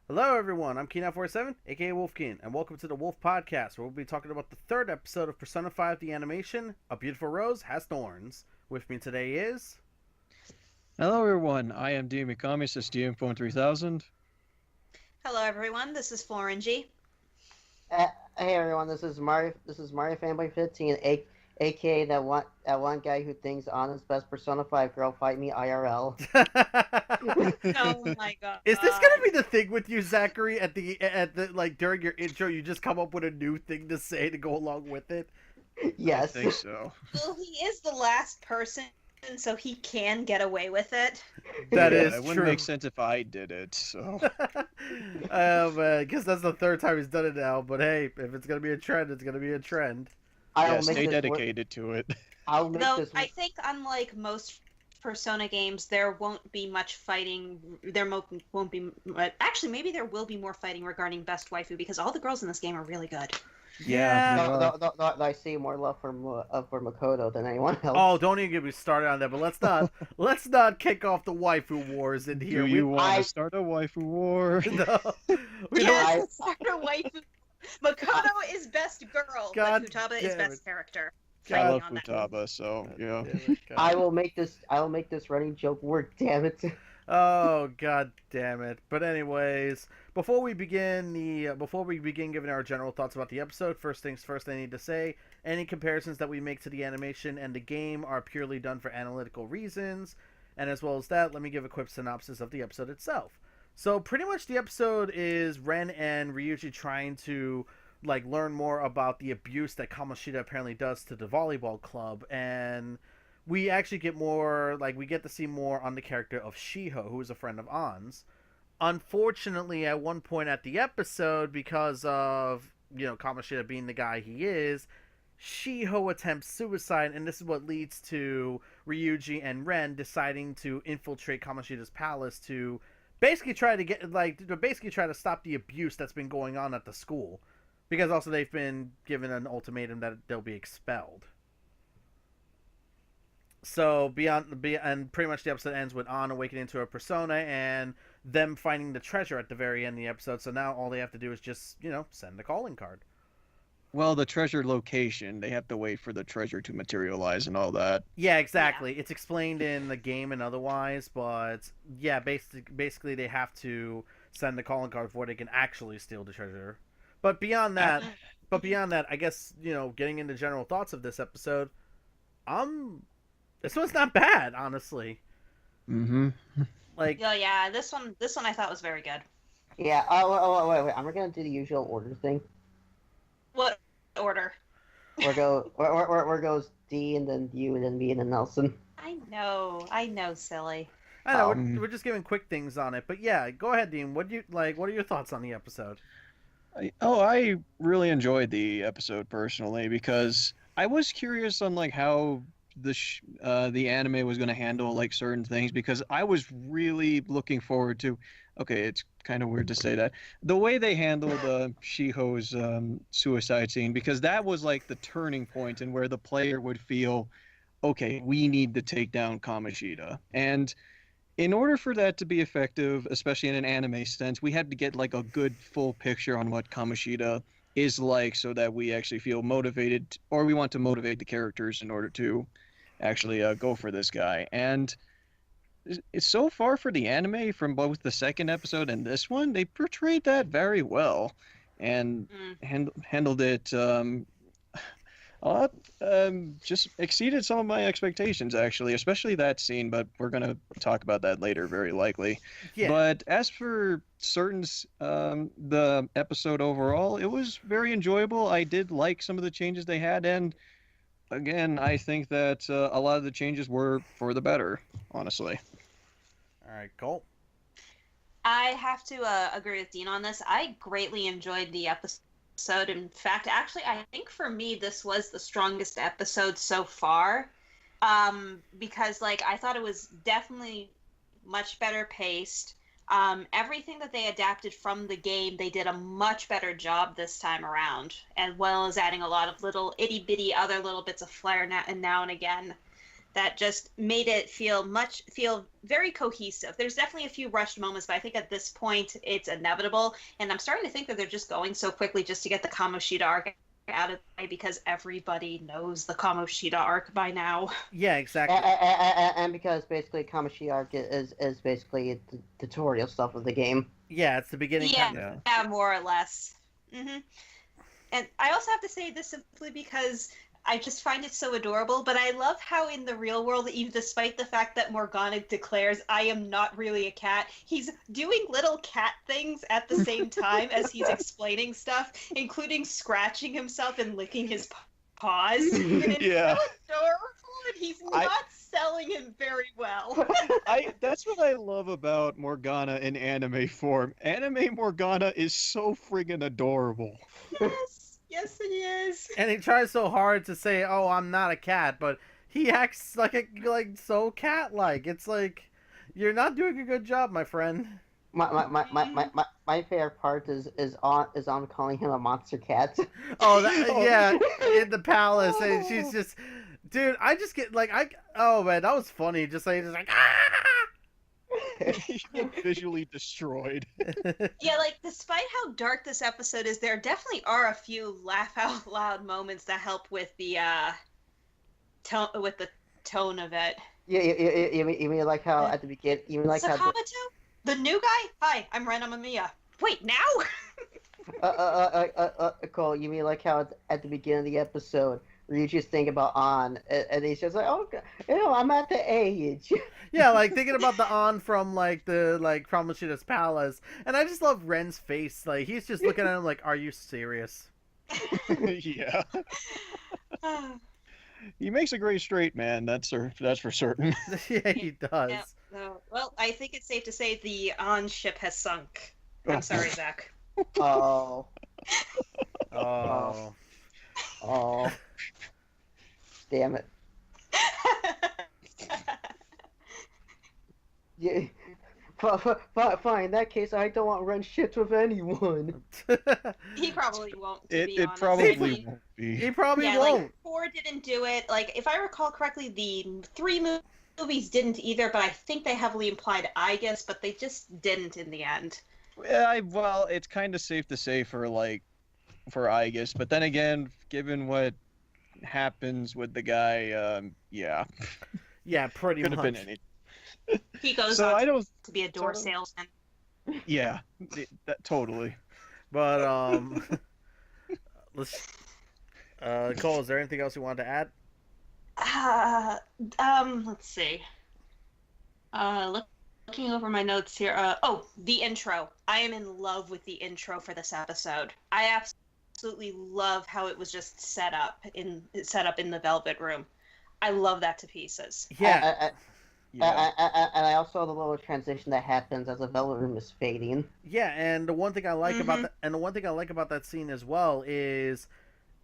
Hello, everyone. I'm Keen947, aka Wolfkeen, and welcome to the Wolf Podcast, where we'll be talking about the third episode of Persona 5 the animation, A Beautiful Rose Has Thorns. With me today is. Hello everyone, I am DM Mikami, this is DM Phone 3000. Hello, everyone. This is FlOrangey. Uh, hey everyone, this is Mario Fanboy 15, aka that one guy who thinks Anna's best Persona 5 girl fight me IRL. Oh my god. Is this gonna be the thing with you, Zachary? At the like during your intro, you just come up with a new thing to say to go along with it. Yes. I think so. Well, he is the last person, so he can get away with it. That Yeah, is it true. wouldn't make sense if I did it, so. I guess that's the third time he's done it now. But hey, if it's gonna be a trend, it's gonna be a trend. I'll Yeah, make stay this dedicated to it. I'll make Though this. I think, unlike most Persona games, there won't be much fighting. Won't be. Actually, maybe there will be more fighting regarding best waifu because all the girls in this game are really good. Yeah. I see more love for Makoto than anyone else. Oh, don't even get me started on that. But let's not kick off the waifu wars in here. Do you want I- to start a waifu war? No, we don't. Yes, let's start a waifu. Makoto is best girl, God but Futaba damn is it. best character. I God love Fighting on that. Futaba, so, yeah. Damn it, God. I will make this running joke work. Damn it. Oh, god damn it. But anyways, before we begin giving our general thoughts about the episode, first things first, I need to say any comparisons that we make to the animation and the game are purely done for analytical reasons. And as well as that, let me give a quick synopsis of the episode itself. So pretty much the episode is Ren and Ryuji trying to learn more about the abuse that Kamoshida apparently does to the volleyball club, and we actually get more, we get to see more on the character of Shiho, who is a friend of An's. Unfortunately, at one point at the episode, because of, Kamoshida being the guy he is, Shiho attempts suicide, and this is what leads to Ryuji and Ren deciding to infiltrate Kamoshida's palace to basically try to stop the abuse that's been going on at the school. Because also they've been given an ultimatum that they'll be expelled. So and pretty much the episode ends with An awakening to a persona and them finding the treasure at the very end of the episode. So now all they have to do is just, send the calling card. Well, the treasure location, they have to wait for the treasure to materialize and all that. Yeah, exactly. Yeah. It's explained in the game and otherwise, but yeah, basically they have to send the calling card before they can actually steal the treasure. But beyond that, I guess, getting into general thoughts of this episode, this one's not bad, honestly. Mm-hmm. Yeah, this one I thought was very good. Yeah. Oh, wait. I'm gonna do the usual order thing. What order? Where goes D and then U and then me and then Nelson. I know, silly. I know, we're just giving quick things on it, but yeah, go ahead, Dean. What are your thoughts on the episode? I really enjoyed the episode personally because I was curious on how the anime was going to handle certain things, because I was really looking forward to. Okay, it's kind of weird to say that the way they handled Shiho's suicide scene, because that was the turning point and where the player would feel, okay, we need to take down Kamoshida. And in order for that to be effective, especially in an anime sense, we had to get a good full picture on what Kamoshida is like, so that we actually feel motivated, or we want to motivate the characters in order to actually go for this guy. And it's so far for the anime, from both the second episode and this one, they portrayed that very well and handled it just exceeded some of my expectations, actually, especially that scene, but we're going to talk about that later, very likely. Yeah. But as for the episode overall, it was very enjoyable. I did like some of the changes they had, and again, I think that a lot of the changes were for the better, honestly. All right, Cole. I have to agree with Dean on this. I greatly enjoyed the episode. In fact, actually, I think for me, this was the strongest episode so far. Because, I thought it was definitely much better paced. Everything that they adapted from the game, they did a much better job this time around, as well as adding a lot of little itty-bitty other little bits of flair now and again that just made it feel very cohesive. There's definitely a few rushed moments, but I think at this point it's inevitable. And I'm starting to think that they're just going so quickly just to get the Kamoshida arc out of the way because everybody knows the Kamoshida arc by now. Yeah, exactly. And because basically Kamoshida arc is basically the tutorial stuff of the game. Yeah, it's the beginning. Yeah, more or less. Mm-hmm. And I also have to say this simply because I just find it so adorable, but I love how in the real world, even despite the fact that Morgana declares, I am not really a cat, he's doing little cat things at the same time as he's explaining stuff, including scratching himself and licking his paws. And it's so adorable, and he's not selling him very well. That's what I love about Morgana in anime form. Anime Morgana is so friggin' adorable. Yes, he is. And he tries so hard to say, "Oh, I'm not a cat," but he acts like so cat-like. It's like you're not doing a good job, my friend. My favorite part is on calling him a monster cat. Oh, yeah, in the palace, and she's just, dude. I just get oh man, that was funny. Just like Visually destroyed. Yeah, like despite how dark this episode is, there definitely are a few laugh out loud moments that help with the tone of it. Yeah, you mean like how at the beginning, you mean like Sakamoto? how The new guy? Hi, I'm Ren Amamiya. Wait, now? Cole, you mean like how at the beginning of the episode Ryuji's thinking about On, and he's just like, oh, I'm at the age. Yeah, like thinking about the On from Kamoshida's palace, and I just love Ren's face. Like he's just looking at him like, "Are you serious?" Yeah. He makes a great straight man. That's for certain. Yeah, he does. Yeah, no. Well, I think it's safe to say the On ship has sunk. I'm sorry, Zach. Oh. Oh. Oh. Damn it. Yeah. Fine. In that case, I don't want to run shit with anyone. He probably won't. To be It honest. probably won't be. He probably Yeah, won't. like 4 didn't do it. Like if I recall correctly, the 3 movies didn't either. But I think they heavily implied Aegis, but they just didn't in the end. Yeah, well, it's kind of safe to say for Aegis, but then again, given what happens with the guy, yeah. Yeah, pretty Could much. have been any. He goes So on I don't. to be a door salesman. Yeah, totally. But let's. Cole, is there anything else you wanted to add? Let's see. Looking over my notes here. The intro. I am in love with the intro for this episode. I absolutely love how it was just set up in the Velvet Room. I love that to pieces. Yeah. Yeah. And I also love the little transition that happens as the Velvet Room is fading. Yeah, and the one thing I like about that scene as well is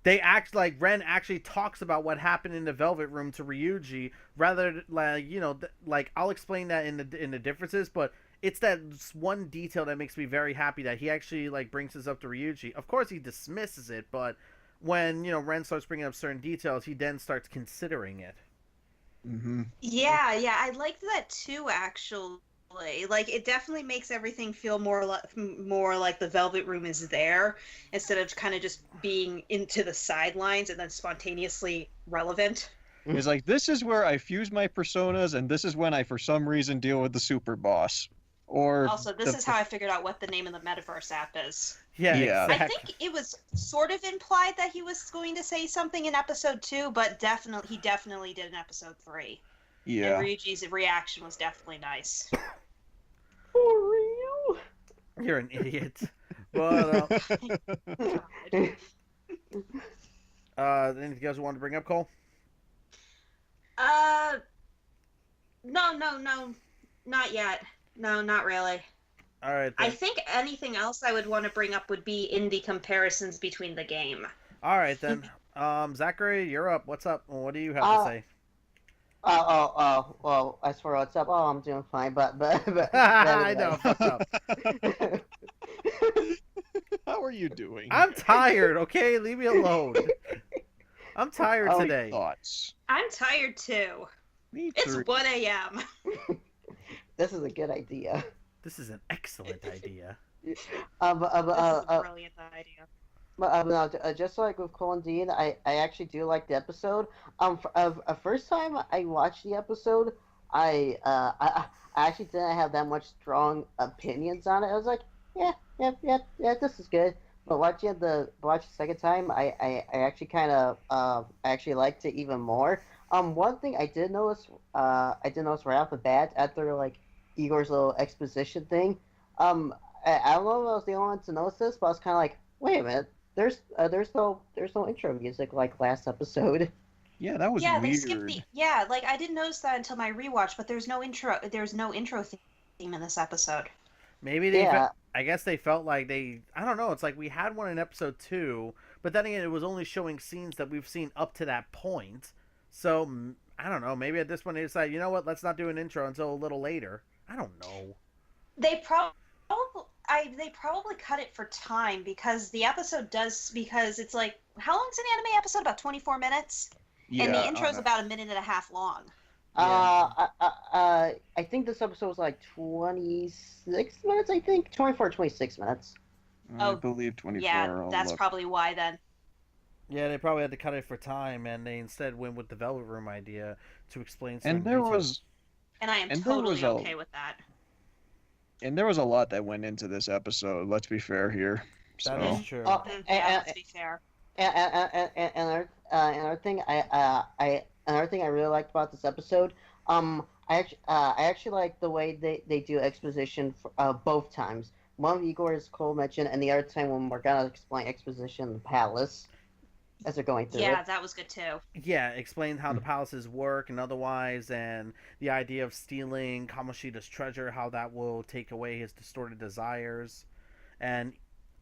they act like Ren actually talks about what happened in the Velvet Room to Ryuji, rather like I'll explain that in the differences, but it's that one detail that makes me very happy that he actually brings this up to Ryuji. Of course, he dismisses it, but when Ren starts bringing up certain details, he then starts considering it. Mm-hmm. Yeah, I liked that too. Actually, it definitely makes everything feel more like the Velvet Room is there instead of kind of just being into the sidelines and then spontaneously relevant. It's like, this is where I fuse my personas, and this is when I, for some reason, deal with the super boss. Or also, this is how I figured out what the name of the metaverse app is. Yeah. Yeah. I think it was sort of implied that he was going to say something in episode 2, but he definitely did in episode 3. Yeah. And Ryuji's reaction was definitely nice. For real? You're an idiot. But anything else you want to bring up, Cole? No, not yet. No, not really. All right. I Then. think anything else I would want to bring up would be in the comparisons between the game. All right then. Zachary, you're up. What's up? What do you have to say? Well, as for what's up, I'm doing fine, but I know. Fuck up. How are you doing? I'm tired. Okay, leave me alone. I'm tired today. Thoughts. I'm tired too. Me It's too. 1 a.m. This is a good idea. This is an excellent idea. This is a brilliant idea. No, just like with Cole and Dean, I actually do like the episode. First time I watched the episode, I actually didn't have that much strong opinions on it. I was like, yeah, this is good. But watching the second time, I actually kind of I actually liked it even more. One thing I did notice right off the bat after like Igor's little exposition thing. I don't know if I was the only one to notice this, but I was kind of like, wait a minute. There's no intro music like last episode. Yeah, that was Yeah, weird. they skipped the. Yeah, like I didn't notice that until my rewatch. But there's no intro. There's no intro theme in this episode. Maybe they. Yeah. I guess they felt like they. I don't know. It's like we had one in episode 2, but then again, it was only showing scenes that we've seen up to that point. So I don't know. Maybe at this point they decided, you know what? Let's not do an intro until a little later. I don't know. They probably cut it for time because the episode does, because it's like, how long is an anime episode? About 24 minutes? Yeah, and the intro's about a minute and a half long. I think this episode was like 26 minutes, I think. 24, 26 minutes. I believe 24. Yeah, that's probably why then. Yeah, they probably had to cut it for time, and they instead went with the Velvet Room idea to explain some And there details. was. And I am And there totally was a- okay with that. And there was a lot that went into this episode. Let's be fair here. That So. is true. Yeah, let's be fair. And another thing I really liked about this episode, I actually like the way they do exposition for, both times. One of Igor, as Cole mentioned, and the other time when we're gonna explain exposition in the palace as they're going through Yeah, it. that was good too. Yeah, explain how the palaces work and otherwise, and the idea of stealing Kamoshida's treasure, how that will take away his distorted desires, and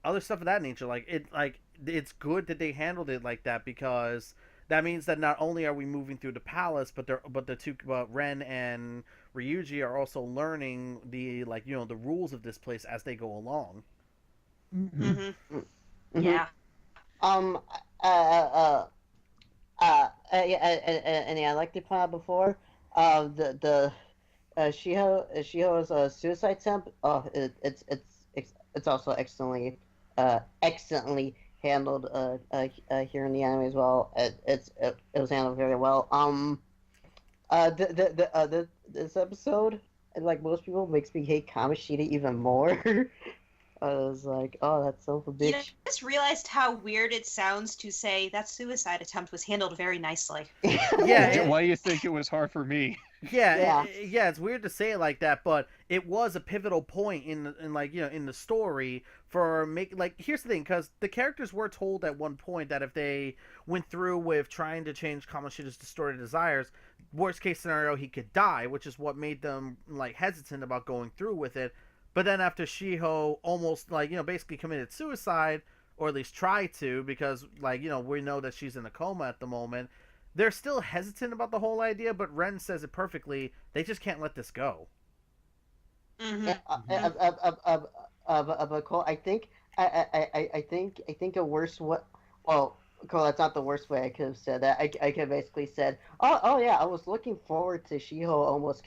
other stuff of that nature. It's good that they handled it like that, because that means that not only are we moving through the palace, but Ren and Ryuji are also learning the rules of this place as they go along. Mm-hmm. Mhm. Yeah. I like to point out before, the Shiho's suicide attempt. Oh, it's also excellently handled here in the anime as well. It was handled very well. This episode, like most people, makes me hate Kamoshida even more. I was like, oh, that's so a bitch. You know, I just realized how weird it sounds to say that suicide attempt was handled very nicely. Yeah, Why do you think it was hard for me? Yeah, it's weird to say it like that, but it was a pivotal point in the story for here's the thing, because the characters were told at one point that if they went through with trying to change Kamoshida's distorted desires, worst case scenario, he could die, which is what made them hesitant about going through with it. But then after Shiho almost basically committed suicide, or at least tried to, because we know that she's in a coma at the moment, they're still hesitant about the whole idea, but Ren says it perfectly. They just can't let this go. Mm-hmm. But Cole, I think a worse way. Well, Cole, that's not the worst way I could have said that. I could have basically said, oh yeah, I was looking forward to Shiho almost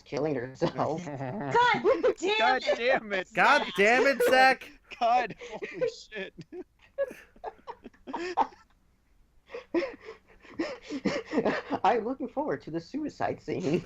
killing herself. God damn God it! damn it! God damn it, Zach! God, holy shit! I'm looking forward to the suicide scene.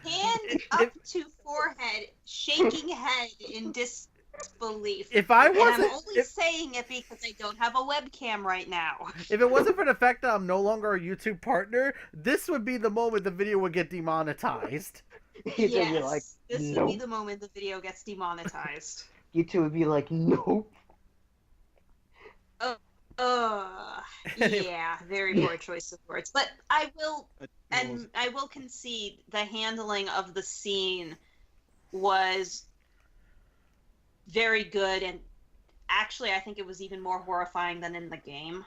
Hand up to forehead, shaking head in disbelief. If I And wasn't, I'm only saying it because I don't have a webcam right now. if it wasn't for the fact that I'm no longer a YouTube partner, this would be the moment the video would get demonetized. He's gonna be like, This would nope. be the moment the video gets demonetized. YouTube would be like, nope. Yeah, very poor choice of words. But I will concede the handling of the scene was very good, and actually I think it was even more horrifying than in the game.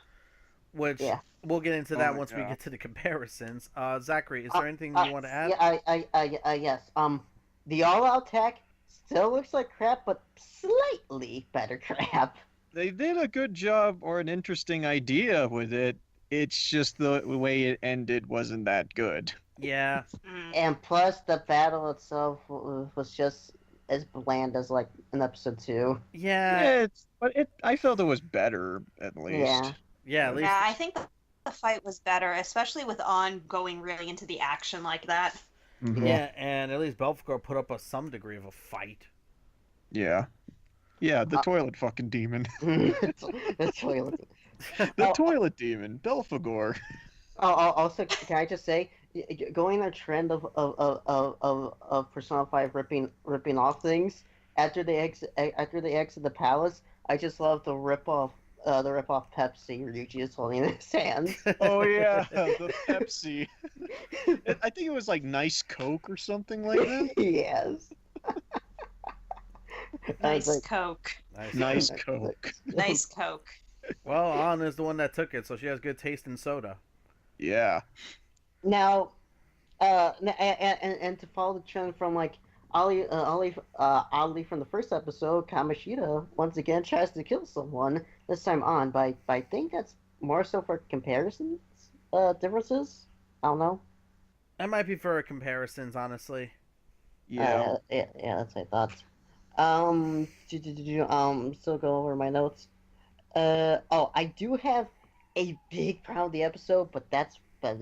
Which Yeah. we'll get into Oh that my once we God. get to the comparisons. Zachary, is there anything you want to add? Yeah, yes. The all-out tech still looks like crap, but slightly better crap. They did a good job, or an interesting idea with it. It's just the way it ended wasn't that good. Yeah. And plus, the battle itself was just as bland as like in episode 2. Yeah. Yeah, I felt it was better at Yeah. least. Yeah, at least Yeah, I think the fight was better, especially with On going really into the action like that. Mhm. yeah, and at least Belfagor put up some degree of a fight. Yeah. Yeah, the Uh, toilet fucking demon. the toilet. The Oh, toilet demon, Belfagor. also, can I just say, going the trend of Persona 5 ripping off things after they exit the palace, I just love the rip off Pepsi Ryuji is holding in his hands. Oh yeah, the Pepsi. I think it was like nice Coke or something like that. Yes. Nice like, Coke. Nice Coke. Nice Coke. Well, Anna is the one that took it, so she has good taste in soda. Yeah. Now, and to follow the trend from like oddly from the first episode, Kamoshida once again tries to kill someone. This time on, but I think that's more so for comparisons, differences. I don't know. That might be for comparisons, honestly. Yeah. Yeah, that's what I thought. Still go over my notes. I do have a big problem with the episode, but that's for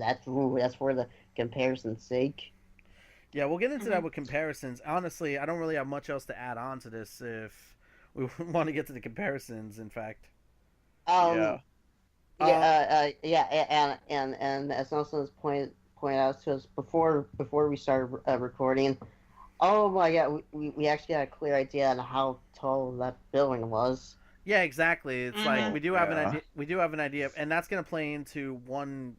the comparison's sake. Yeah, we'll get into that with comparisons. Honestly, I don't really have much else to add on to this if we want to get to the comparisons, in fact. Yeah. And as also point out to us before we started recording. Oh my god, we actually had a clear idea on how tall that building was. Yeah, exactly. It's like we do have an Yeah. idea. We do have an idea, and that's going to play into one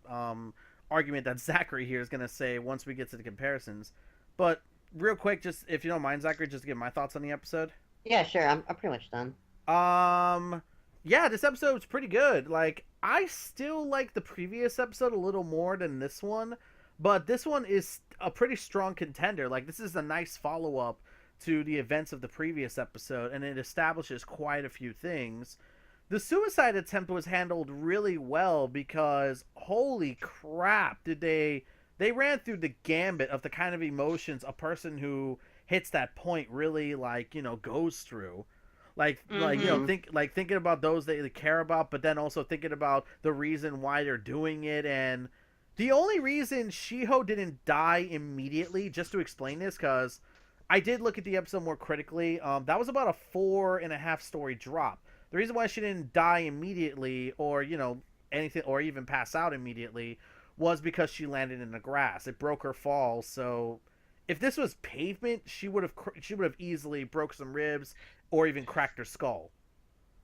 argument that Zachary here is going to say once we get to the comparisons. But real quick, just if you don't mind, Zachary, just to give my thoughts on the episode. Yeah, sure. I'm pretty much done. Yeah, this episode's pretty good. Like, I still like the previous episode a little more than this one, but this one is a pretty strong contender. Like, this is a nice follow up to the events of the previous episode, and it establishes quite a few things. The suicide attempt was handled really well because holy crap, did they ran through the gambit of the kind of emotions a person who hits that point really goes through. Like thinking about those they care about, but then also thinking about the reason why they're doing it. And the only reason Shiho didn't die immediately, just to explain this, because I did look at the episode more critically. That was about a 4.5 story drop. The reason why she didn't die immediately, or anything, or even pass out immediately, was because she landed in the grass. It broke her fall. So if this was pavement, she would have easily broke some ribs or even cracked her skull.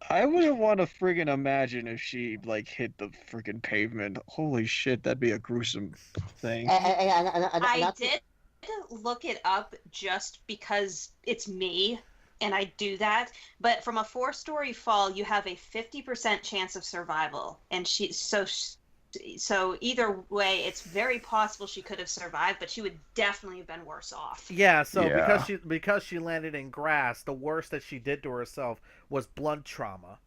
I wouldn't want to friggin' imagine if she like hit the friggin' pavement. Holy shit, that'd be a gruesome thing. I did look it up just because it's me and I do that. But from a 4-story fall, you have a 50% chance of survival. And so either way, it's very possible she could have survived, but she would definitely have been worse off. Yeah, so Yeah. because she landed in grass, the worst that she did to herself was blunt trauma.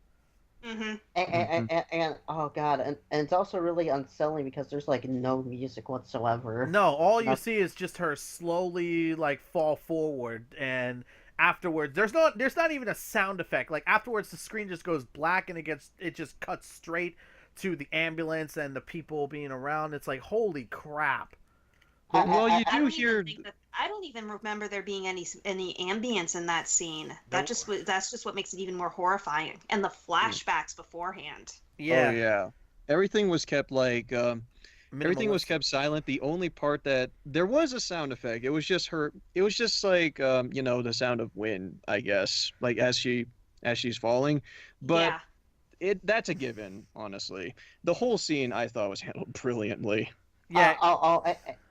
Mm-hmm. And oh god, and it's also really unsettling because there's like no music whatsoever. No, all you Not- see is just her slowly fall forward, and afterwards there's not even a sound effect. Like afterwards the screen just goes black and it just cuts straight to the ambulance and the people being around. It's like holy crap. Well, you I do don't hear. even think that, I don't even remember there being any ambience in that scene. That's just what makes it even more horrifying. And the flashbacks beforehand. Yeah. Oh yeah. Everything was kept like everything was Minimalist. kept silent. The only part that there was a sound effect. It was just her. It was just like the sound of wind, I guess, like as she's falling. But Yeah. that's a given, honestly. The whole scene I thought was handled brilliantly. Yeah.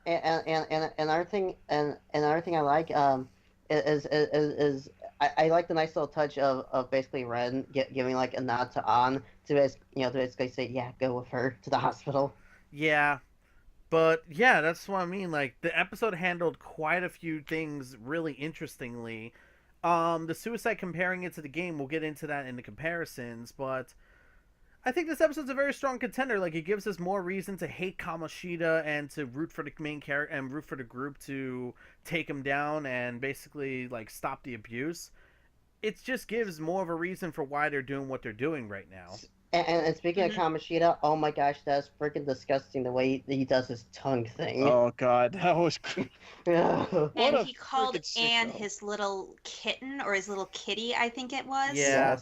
And another thing, another thing I like is I like the nice little touch of basically Ren giving like a nod to An to basically say, yeah, go with her to the hospital. Yeah. But yeah, that's what I mean. Like the episode handled quite a few things really interestingly. The suicide comparing it to the game, we'll get into that in the comparisons, but I think this episode's a very strong contender. Like, it gives us more reason to hate Kamoshida and to root for the main character and root for the group to take him down and basically like stop the abuse. It just gives more of a reason for why they're doing what they're doing right now. And speaking of Kamoshida, oh my gosh, that's freaking disgusting the way he does his tongue thing. Oh god, that was. And he called Anne his little kitten or his little kitty, I think it was. Yeah.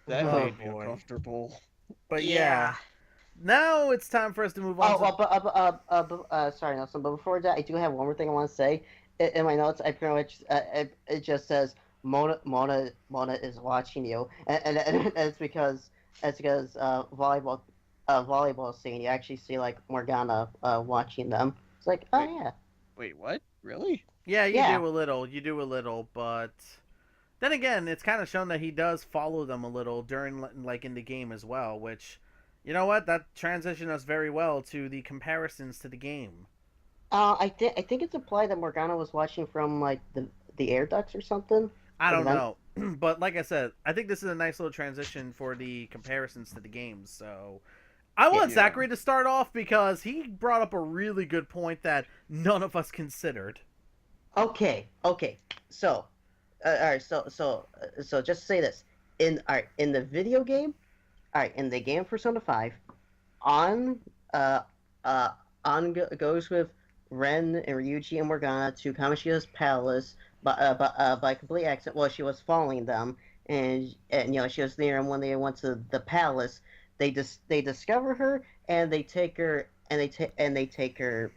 That made me boy. uncomfortable. But yeah. Now it's time for us to move on. Sorry, Nelson. But before that, I do have one more thing I want to say. In my notes, I pretty much it just says Mona is watching you, and it's because volleyball scene. You actually see like Morgana watching them. It's like, oh yeah. Wait, what? Really? Yeah, you do a little. You do a little, but then again, it's kind of shown that he does follow them a little during like in the game as well, which. You know what? That transitioned us very well to the comparisons to the game. I think it's implied that Morgana was watching from like the air ducts or something. I don't know, but like I said, I think this is a nice little transition for the comparisons to the games. So I want Zachary to start off because he brought up a really good point that none of us considered. Okay. So, all right. So just to say this in the video game. All right, in the game Persona 5, On goes with Ren and Ryuji and Morgana to Kamoshida's palace by complete accident. Well, she was following them, and she was there. And when they went to the palace, they discover her and they take her and they take her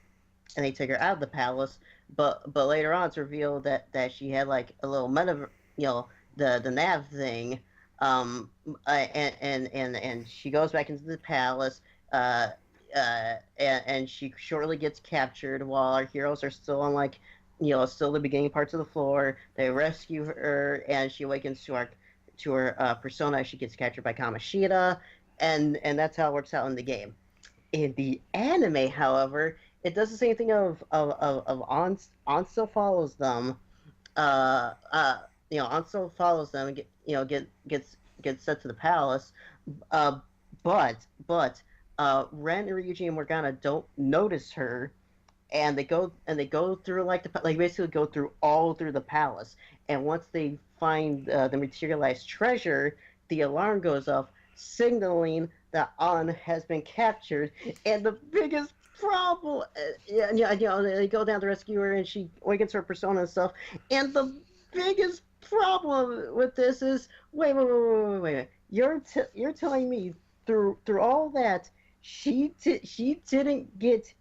out of the palace. But later on, it's revealed that she had like a little the nav thing. And she goes back into the palace, and she shortly gets captured while our heroes are still on still the beginning parts of the floor. They rescue her, and she awakens to her persona. She gets captured by Kamoshida, and that's how it works out in the game. In the anime, however, it does the same thing of On still follows them. On still follows them and gets sent to the palace, but Ren and Ryuji and Morgana don't notice her, and they go through basically go through all through the palace, and once they find the materialized treasure, the alarm goes off, signaling that On has been captured, and the biggest problem, they go down to rescue her, and she awakens her persona and stuff, and the biggest problem with this is wait. You're telling me through all that she didn't get,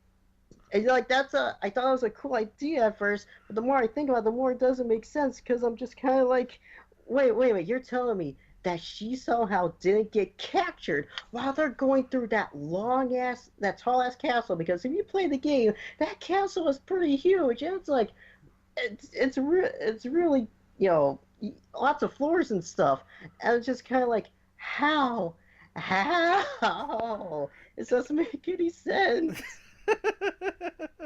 and I thought it was a cool idea at first, but the more I think about it, the more it doesn't make sense, because I'm just kind of like, wait, you're telling me that she somehow didn't get captured while they're going through that tall ass castle, because if you play the game, that castle is pretty huge, and it's like it's really lots of floors and stuff, and it's just kind of like, how it doesn't make any sense. Oh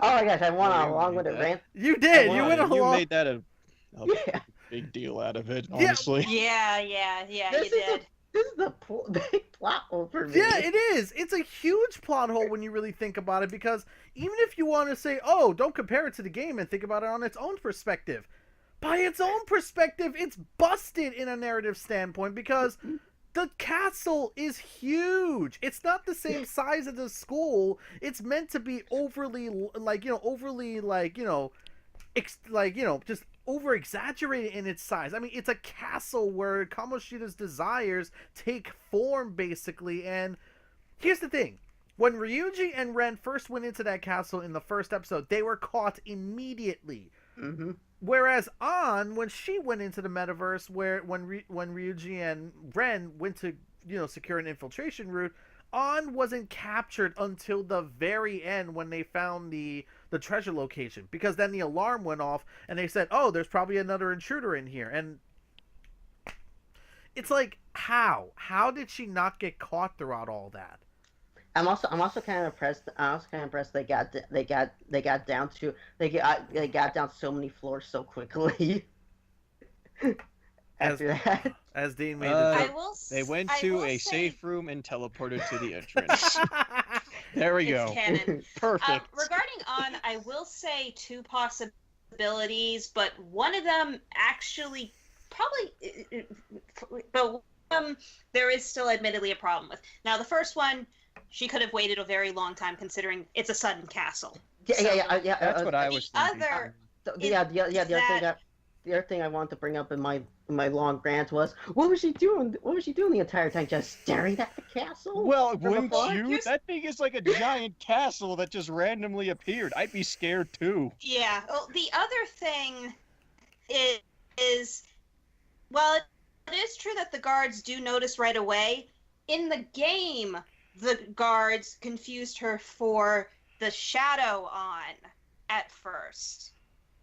my gosh, I went on a long-winded rant. You did. You went You along. made that a big deal out of it, honestly. Yeah, you did. This is the big plot hole for me. Yeah, it is. It's a huge plot hole when you really think about it, because even if you want to say, oh, don't compare it to the game and think about it on its own perspective, by its own perspective, it's busted in a narrative standpoint, because the castle is huge. It's not the same size as the school. It's meant to be just over exaggerated in its size. I mean, it's a castle where Kamoshida's desires take form, basically. And here's the thing. When Ryuji and Ren first went into that castle in the first episode, they were caught immediately. Mm-hmm. Whereas when she went into the metaverse, when Ryuji and Ren went to secure an infiltration route, wasn't captured until the very end when they found the treasure location, because then the alarm went off and they said, oh, there's probably another intruder in here. And it's like, how did she not get caught throughout all that? I'm also kind of impressed. They got down to so many floors so quickly. After that, As Dean made Uh, the I joke. will. They went I to will a say safe room and teleported to the entrance. There we it's go. canon. Perfect. Regarding On, I will say two possibilities, but one of them actually probably, but there is still admittedly a problem with. Now, the first one, she could have waited a very long time, considering it's a sudden castle. Yeah. That's what I was The thinking. other, The other thing I wanted to bring up in my long rant was, what was she doing? What was she doing the entire time? Just staring at the castle? Well, From wouldn't afar? you? That thing is like a giant castle that just randomly appeared. I'd be scared too. yeah. Well, the other thing is well, it is true that the guards do notice right away. In the game, the guards confused her for the shadow On at first.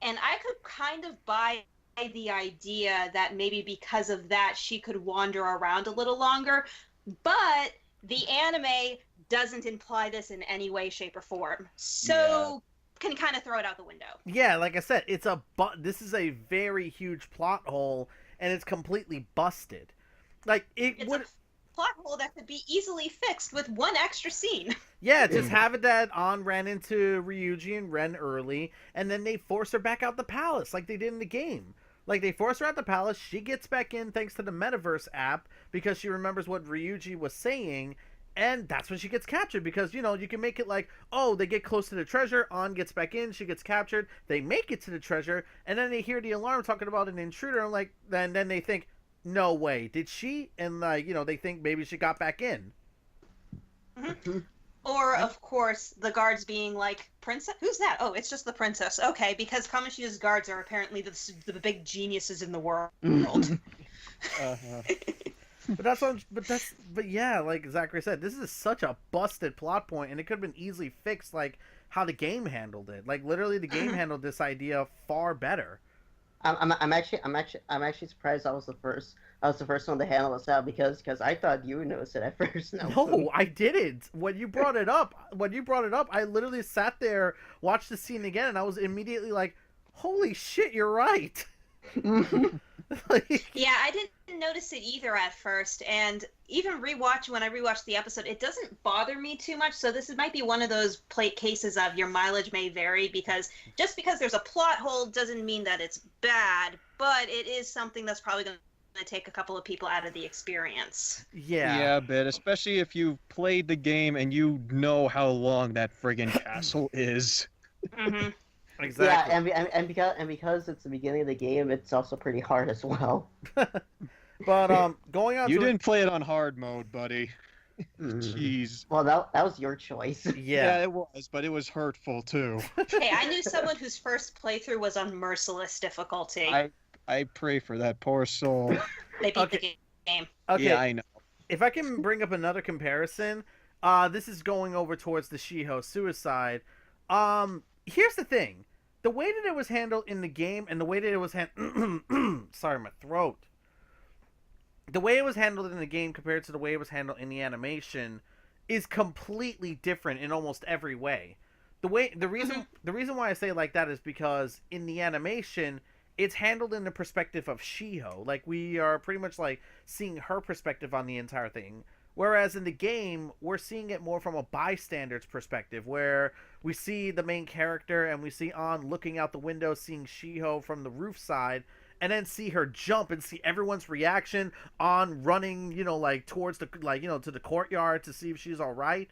And I could kind of buy the idea that maybe because of that she could wander around a little longer, but the anime doesn't imply this in any way, shape, or form. So can kind of throw it out the window. Yeah, like I said, this is a very huge plot hole, and it's completely busted. Like It's a plot hole that could be easily fixed with one extra scene. Yeah, just have it that On ran into Ryuji and Ren early, and then they force her back out the palace like they did in the game. Like, they force her out the palace, she gets back in thanks to the Metaverse app, because she remembers what Ryuji was saying, and that's when she gets captured, because, you can make it like, oh, they get close to the treasure, On gets back in, she gets captured, they make it to the treasure, and then they hear the alarm talking about an intruder, and like, then they think, no way, did she? And like, they think maybe she got back in. Mm-hmm. Or, of course, the guards being like, princess? Who's that? Oh, it's just the princess. Okay, because Kamoshida's guards are apparently the big geniuses in the world. Uh-huh. But yeah, like Zachary said, this is such a busted plot point, and it could have been easily fixed, like how the game handled it. Like literally, the game handled this idea far better. I'm actually surprised I was the first one to handle this out, because I thought you would notice it at first. No, I didn't. When you brought it up, I literally sat there, watched the scene again, and I was immediately like, "Holy shit, you're right." Like, yeah, I didn't notice it either at first, and even when I rewatched the episode, it doesn't bother me too much. So this might be one of those cases of your mileage may vary, because just because there's a plot hole doesn't mean that it's bad, but it is something that's probably going to take a couple of people out of the experience. Yeah, but especially if you've played the game and you know how long that friggin' castle is. Mm-hmm. Exactly. Yeah, and because it's the beginning of the game, it's also pretty hard as well. But going on. You didn't play it on hard mode, buddy. Mm. Jeez. Well, that was your choice. Yeah, it was, but it was hurtful too. Hey, I knew someone whose first playthrough was on merciless difficulty. I pray for that poor soul. They beat the game. Okay. Yeah, I know. If I can bring up another comparison, this is going over towards the Shiho suicide. Here's the thing. The way that it was handled in the game and the way that it was sorry, my throat. The way it was handled in the game compared to the way it was handled in the animation is completely different in almost every way. The reason why I say it like that is because in the animation, it's handled in the perspective of Shiho. Like, we are pretty much like seeing her perspective on the entire thing. Whereas in the game, we're seeing it more from a bystander's perspective, where we see the main character and we see On looking out the window, seeing Shiho from the roof side, and then see her jump and see everyone's reaction, On running, like towards the, to the courtyard to see if she's all right.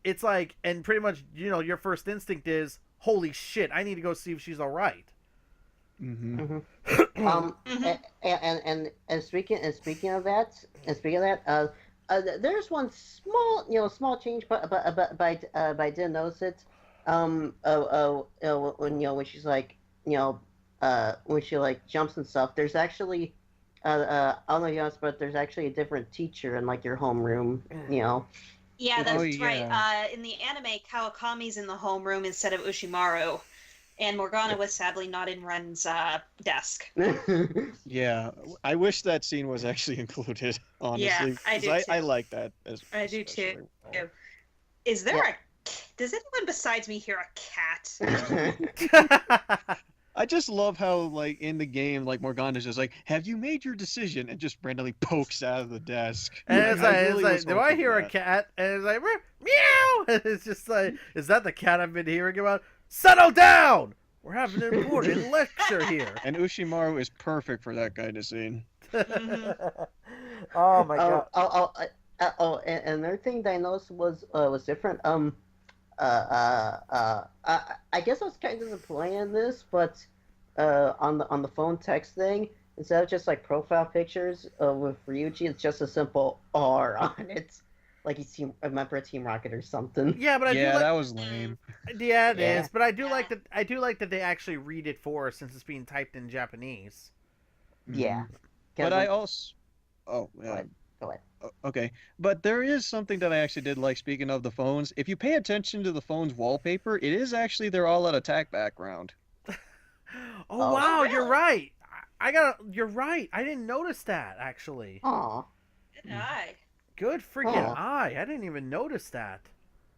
It's like, and pretty much, your first instinct is, holy shit, I need to go see if she's all right. Mm-hmm. And speaking of that, there's one small change, but I didn't notice it. When she's like, when she like jumps and stuff, there's actually, I don't know if you know, but there's actually a different teacher in like your homeroom, Yeah, that's yeah. right. In the anime, Kawakami's in the homeroom instead of Ushimaru, and Morgana was sadly not in Ren's desk. Yeah, I wish that scene was actually included, honestly. Yeah, I do too. I like that. I do too. Well. Is there does anyone besides me hear a cat? I just love how, like, in the game, like, Morgana's just like, have you made your decision? And just randomly pokes out of the desk. And Like, it's like, I really was do I hoping hear for a that. cat? And it's like, meow! And it's just like, is that the cat I've been hearing about? Settle down! We're having an important lecture here. And Ushimaru is perfect for that kind of scene. Oh my god. And another thing that I noticed was different. I guess I was kind of playing this, but on the phone text thing, instead of just like profile pictures with Ryuji, it's just a simple R on it, like he's a member of Team Rocket or something. Yeah, but I do Yeah, like, that was lame. yeah, it Yeah. is. But I do like that they actually read it for us since it's being typed in Japanese. Yeah. Mhm. But I also... Oh, Go yeah. ahead. Go ahead. Okay, but there is something that I actually did like. Speaking of the phones, if you pay attention to the phone's wallpaper, it is actually their all-out attack background. Oh wow, really? you're right. You're right. I didn't notice that actually. Aw. Good eye. Good freaking Oh. eye. I didn't even notice that.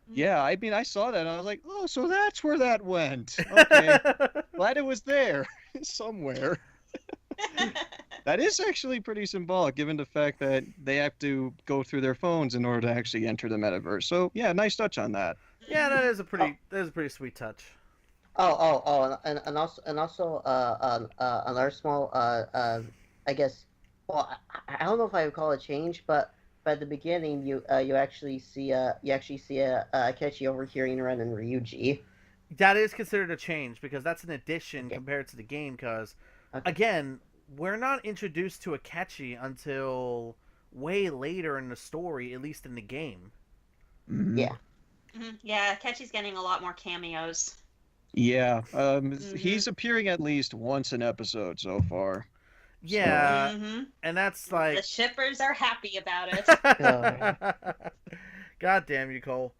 Yeah, I mean, I saw that and I was like, oh, so that's where that went. Okay, glad it was there somewhere. That is actually pretty symbolic, given the fact that they have to go through their phones in order to actually enter the metaverse. So yeah, nice touch on that. Yeah, that is a pretty sweet touch. And also another small I guess, well, I don't know if I would call it change, but at the beginning you actually see Akechi overhearing Ren and Ryuji. That is considered a change because that's an addition Okay. compared to the game. Because Okay. again, we're not introduced to Akechi until way later in the story, at least in the game. Mhm. Yeah. Yeah, Ketchy's getting a lot more cameos. Yeah, he's appearing at least once an episode so far. Yeah, Mm-hmm. and that's The like. shippers are happy about it. God damn you, Cole.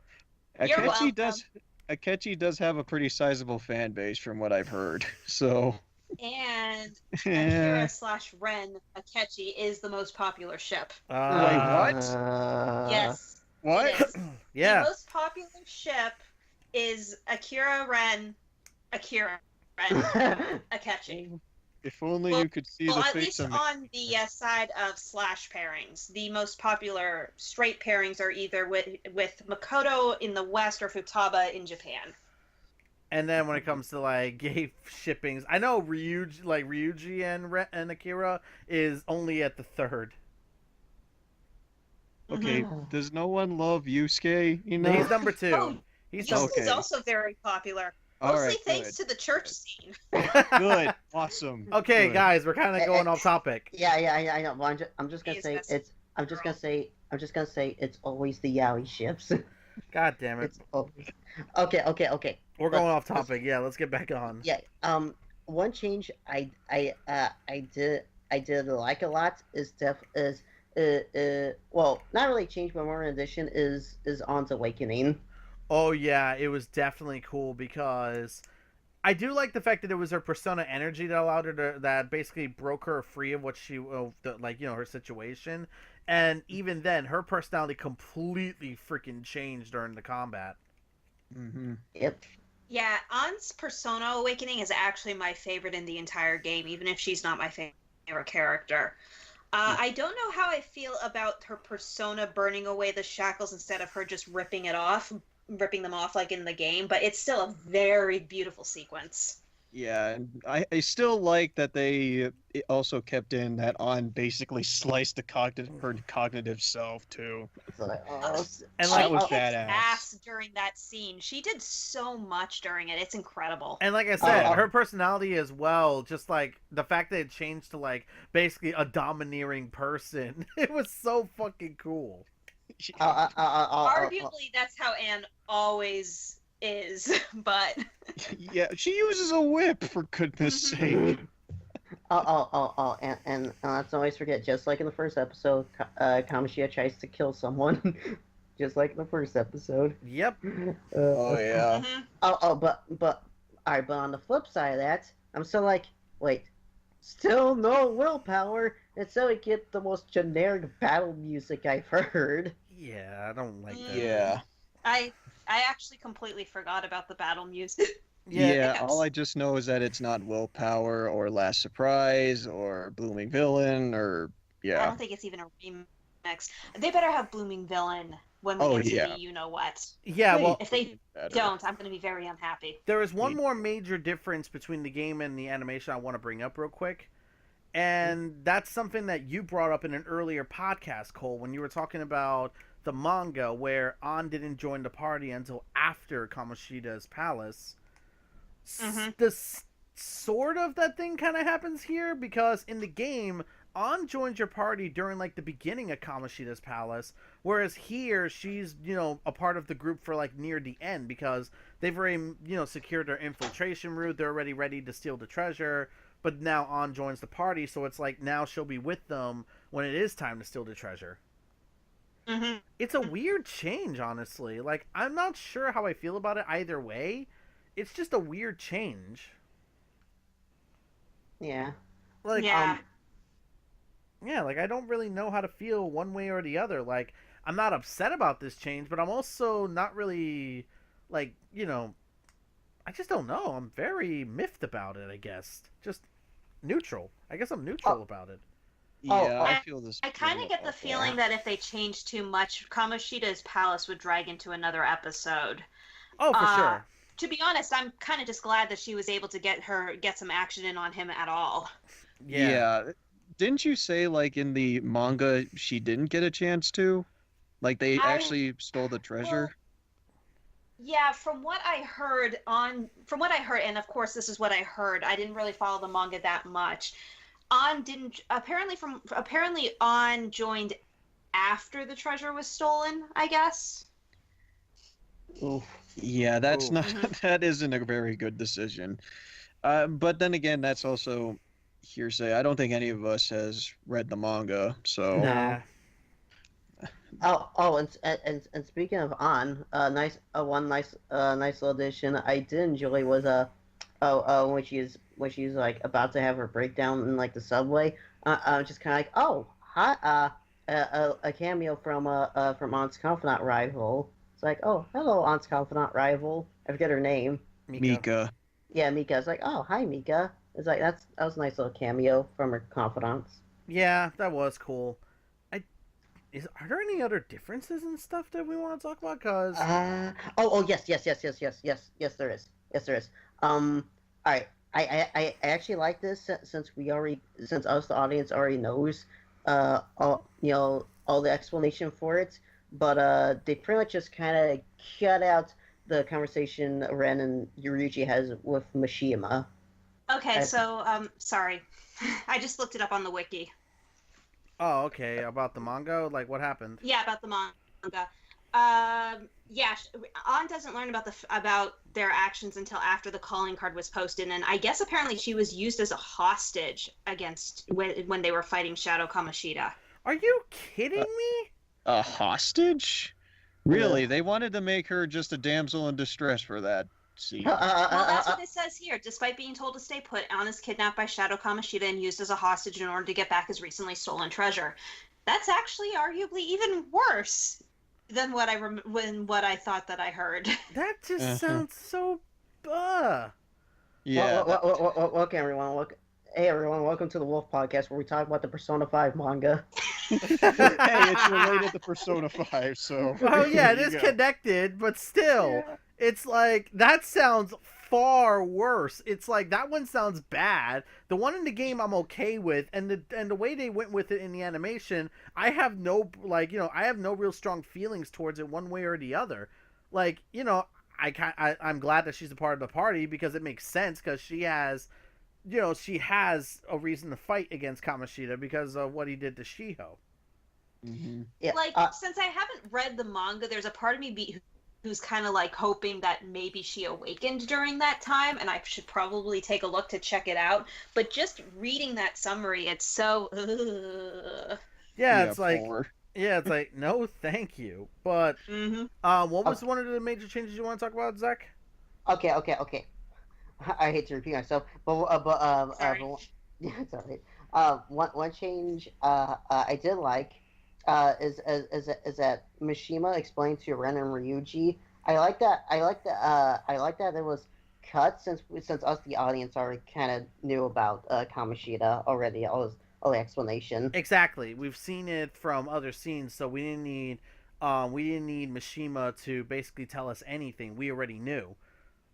You're welcome. Akechi does have a pretty sizable fan base from what I've heard. So And yeah. Akira/Ren Akechi is the most popular ship. Wait, what? Yes. What? It is. Yeah. The most popular ship is Akira Ren Akechi. If only you could see Well, the at face least of on the side of slash pairings, the most popular straight pairings are either with Makoto in the West or Futaba in Japan. And then when it comes to like gay shippings, I know Ryuji and Akira is only at the third. Okay, does no one love Yusuke? You know? He's number 2. Oh, He's Yusuke okay. is also very popular. All Mostly right, thanks good. to the church scene. Good, awesome. Okay, good. guys, we're kind of going off topic. Yeah, I know. But I'm just gonna He's say best it's. I'm just gonna say it's always the yaoi ships. God damn it. It's always. Okay. We're going off topic. Yeah, let's get back on. Yeah. One change I did like a lot is well, not really change, but more an addition is On's awakening. Oh yeah, it was definitely cool because I do like the fact that it was her persona energy that allowed her to, that basically broke her free of what she her situation, and even then her personality completely freaking changed during the combat. Mm-hmm. Yep. Yeah, An's Persona Awakening is actually my favorite in the entire game, even if she's not my favorite character. I don't know how I feel about her persona burning away the shackles instead of her just ripping them off like in the game, but it's still a very beautiful sequence. Yeah, and I still like that they also kept in that On basically sliced her cognitive self too. So like, And She like, that was kicked badass. ass during that scene. She did so much during it. It's incredible. and like I said, Oh. her personality as well, just like the fact that it changed to like basically a domineering person, it was so fucking cool. Arguably, that's how Anne always is, but Yeah, she uses a whip for goodness sake. and let's always forget, just like in the first episode, Kamoshida tries to kill someone, just like in the first episode. Yep. Oh yeah. mhm. But alright, but on the flip side of that, I'm still like, wait, still no willpower, and so we get the most generic battle music I've heard. Yeah, I don't like that. Yeah. I actually completely forgot about the battle music. Yeah, all Yes. I just know is that it's not willpower or last surprise or blooming villain or I yeah. don't think it's even a remix. They better have Blooming Villain when we Oh get to the yeah. you-know-what. Yeah, well, If they Better. don't, I'm going to be very unhappy. there is one Me more too. major difference between the game and the animation I want to bring up real quick. And that's something that you brought up in an earlier podcast, Cole, when you were talking about the manga where An didn't join the party until after Kamoshida's palace. Mhm. Sort of that thing kind of happens here because in the game, An joins your party during like the beginning of Kamoshida's palace, whereas here she's a part of the group for like near the end because they've already secured their infiltration route. They're already ready to steal the treasure, but now An joins the party, so it's like now she'll be with them when it is time to steal the treasure. Mhm. It's a weird change, honestly. Like I'm not sure how I feel about it either way. It's just a weird change. Yeah. Like Yeah. yeah, like I don't really know how to feel one way or the other. Like I'm not upset about this change, but I'm also not really like, I just don't know. I'm very miffed about it, I guess. Just neutral. I guess I'm neutral about it. Yeah, I I- feel this. I kind of get the feeling that if they changed too much, Kamoshida's palace would drag into another episode. Oh, for sure. To be honest, I'm kind of just glad that she was able to get some action in on him at all. Yeah. Didn't you say like in the manga she didn't get a chance to? Like they I- actually stole the treasure? Yeah, from what I heard, and of course this is what I heard. I didn't really follow the manga that much. On didn't apparently On joined after the treasure was stolen, I guess. Oof. Yeah, that's Ooh. not Mhm. that isn't a very good decision. But then again, that's also hearsay. I don't think any of us has read the manga, so No. Yeah. And speaking of An, one nice little addition I did enjoy was when she's like about to have her breakdown in like the subway, just kind of like, oh hi, a cameo from An's confidant rival. It's like, oh hello An's confidant rival. I forget her name. Mika. Yeah, Mika. It's like, oh hi Mika. It's like that was a nice little cameo from her confidants. Yeah, that was cool. Are there any other differences and stuff that we want to talk about? Cause Yes, there is. Yes, there is. All right. I actually like this since us the audience already knows all the explanation for it, but they pretty much just kind of cut out the conversation Ren and Yuruji has with Mishima. Okay, so sorry, I just looked it up on the wiki. oh, okay, about the manga, like what happened? Yeah, about the manga. Yeah, On doesn't learn about their actions until after the calling card was posted, and I guess apparently she was used as a hostage against when they were fighting Shadow Kamoshida. Are you kidding me? A hostage? Really? They wanted to make her just a damsel in distress for that scene. Well, that's what it says here. Despite being told to stay put, Ann is kidnapped by Shadow Kamoshida and used as a hostage in order to get back his recently stolen treasure. That's actually arguably even worse than what I thought that I heard. That just Uh-huh. sounds so. Yeah. Welcome everyone. Hey everyone, welcome to the Wolf Podcast where we talk about the Persona 5 manga. Hey, it's related to Persona 5, so. Oh yeah, it there is you go. connected, but still, it's like that sounds far worse. It's like that one sounds bad. The one in the game I'm okay with, and the way they went with it in the animation, I have no real strong feelings towards it one way or the other. Like I'm glad that she's a part of the party because it makes sense because she has a reason to fight against Kamoshida because of what he did to Shiho. Mm-hmm. Yeah, Like, since I haven't read the manga, there's a part of me who's kind of like hoping that maybe she awakened during that time, and I should probably take a look to check it out. But just reading that summary, it's so. Yeah, it's like poor. it's like no, thank you. But what was one of the major changes you want to talk about, Zach? Okay. I hate to repeat myself, but Sorry. yeah, it's alright. One change I did like is that Mishima explained to Ren and Ryuji. I like that it was cut since us the audience already kind of knew about Kamoshida already, all the explanation. Exactly. We've seen it from other scenes, so we didn't need Mishima to basically tell us anything. We already knew.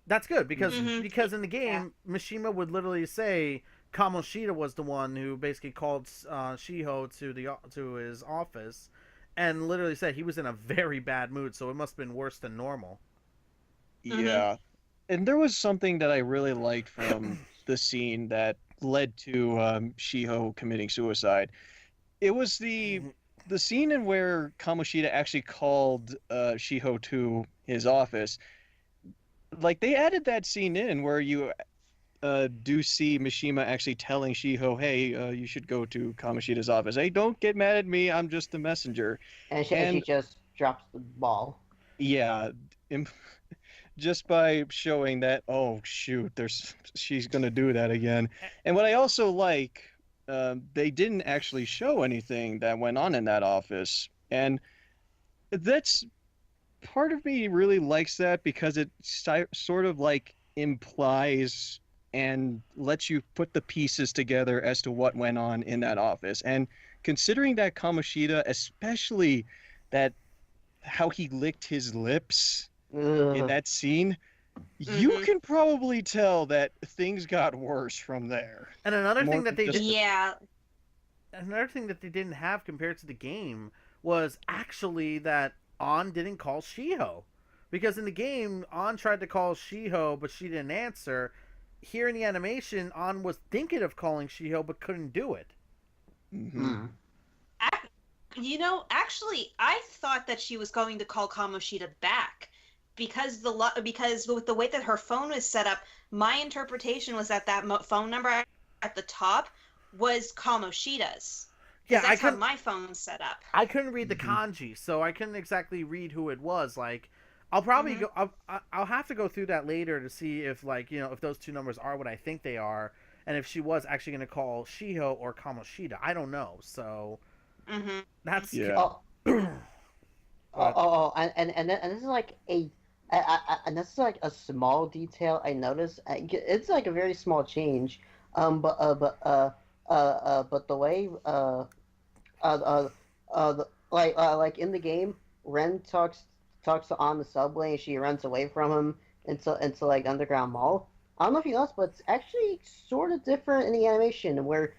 That's good because Mhm. in the game, Mishima would literally say Kamoshida was the one who basically called Shiho to his office, and literally said he was in a very bad mood, so it must have been worse than normal. Yeah. And there was something that I really liked from the scene that led to Shiho committing suicide. It was the scene in where Kamoshida actually called Shiho to his office. Like they added that scene in where you do see Mishima actually telling Shiho, "Hey, you should go to Kamoshida's office. Hey, don't get mad at me. I'm just the messenger." And she And just drops the ball. yeah, im- just by showing that, oh shoot, she's gonna do that again. And what I also like, they didn't actually show anything that went on in that office, and that's part of me really likes that because it sort of like implies and lets you put the pieces together as to what went on in that office. And considering that Kamoshida, especially that how he licked his lips in Ugh. that scene, you Mhm. can probably tell that things got worse from there. And another More thing that than they just did, Yeah. another thing that they didn't have compared to the game was actually that On didn't call Shiho. Because in the game, On tried to call Shiho, but she didn't answer. Here in the animation, On was thinking of calling Shiho, but couldn't do it. Mhm. Actually, I thought that she was going to call Kamoshida back because because with the way that her phone was set up, my interpretation was that phone number at the top was Kamoshida's. Yeah, Because that's how my phone's set up. I couldn't read the Mhm. kanji, so I couldn't exactly read who it was. Like, I'll probably Mhm. go. I'll have to go through that later to see if, like, if those two numbers are what I think they are, and if she was actually going to call Shiho or Kamoshida. I don't know. So hmm that's Yeah. Oh, but and this is like and this is like a small detail I noticed. It's like a very small change. But the way like in the game, Ren talks on the subway and she runs away from him into like underground mall. I don't know if you noticed, but it's actually sort of different in the animation where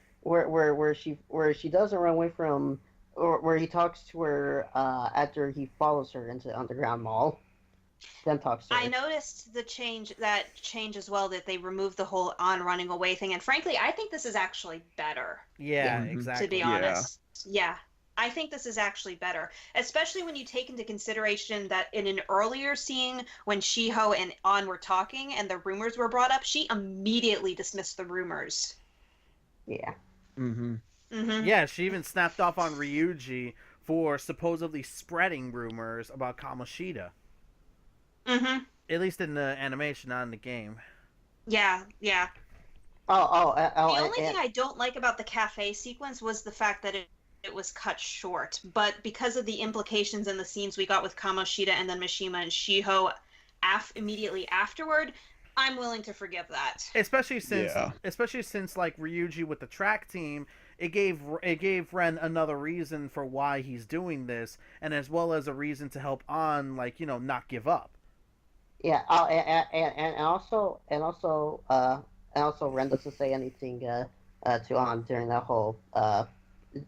she doesn't run away from or where he talks to her after he follows her into the underground mall. Then talks to I her. noticed that change as well, that they removed the whole On running away thing. And frankly, I think this is actually better, yeah, Mhm. exactly. to be Yeah. honest. Yeah. I think this is actually better, especially when you take into consideration that in an earlier scene when Shiho and On were talking and the rumors were brought up, she immediately dismissed the rumors. Yeah. Mhm. Mm-hmm. Yeah, she even snapped off on Ryuji for supposedly spreading rumors about Kamoshida. Mm-hmm. At least in the animation, not in the game. Yeah, yeah. Oh, The only thing I don't like about the cafe sequence was the fact that it was cut short. But because of the implications in the scenes we got with Kamoshida and then Mishima and Shiho immediately afterward, I'm willing to forgive that. Especially since, Yeah. like Ryuji with the track team, it gave Ren another reason for why he's doing this, and as well as a reason to help On, like, not give up. yeah. Oh, and also Ren doesn't say anything to On during that whole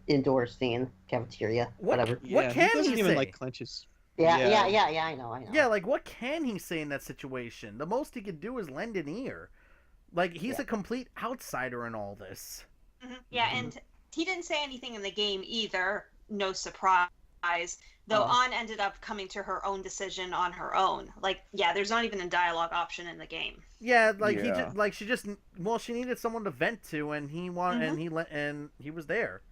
indoor scene, cafeteria, whatever. What Yeah, can doesn't he even say? like clench his. Yeah. I know. Yeah, like what can he say in that situation? The most he could do is lend an ear. Like he's Yeah. a complete outsider in all this. Yeah, Mhm. and he didn't say anything in the game either. No surprise. Though Oh. An ended up coming to her own decision on her own. Like, yeah, there's not even a dialogue option in the game. Yeah, like he Yeah. just like she needed someone to vent to, and he wanted and he was there.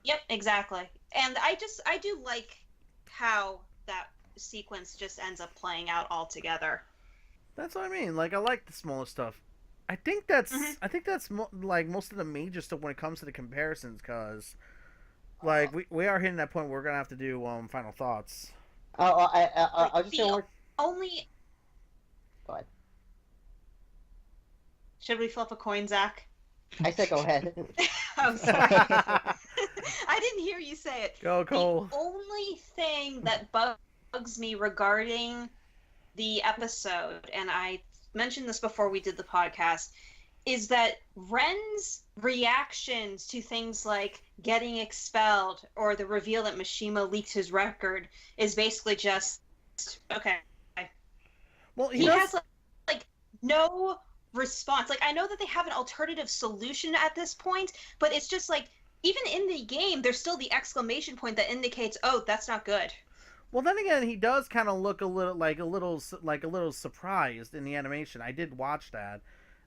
Yep, exactly. And I do like how that sequence just ends up playing out altogether. That's what I mean. Like I like the smaller stuff. I think that's Mhm. like most of the major stuff when it comes to the comparisons, because like we are hitting that point where we're gonna have to do final thoughts. I Like, was just the saying. only Go ahead. Should we flip a coin, Zach? I said go ahead. I'm sorry. I didn't hear you say it. Go, Cole. The only thing that bugs me regarding the episode, and I mentioned this before we did the podcast, is that Ren's reactions to things like getting expelled or the reveal that Mishima leaked his record is basically just, okay. Well, He has like no response. Like, I know that they have an alternative solution at this point, but it's just like, even in the game, there's still the exclamation point that indicates, oh, that's not good. Well, then again, he does kind of look a little surprised in the animation. I did watch that.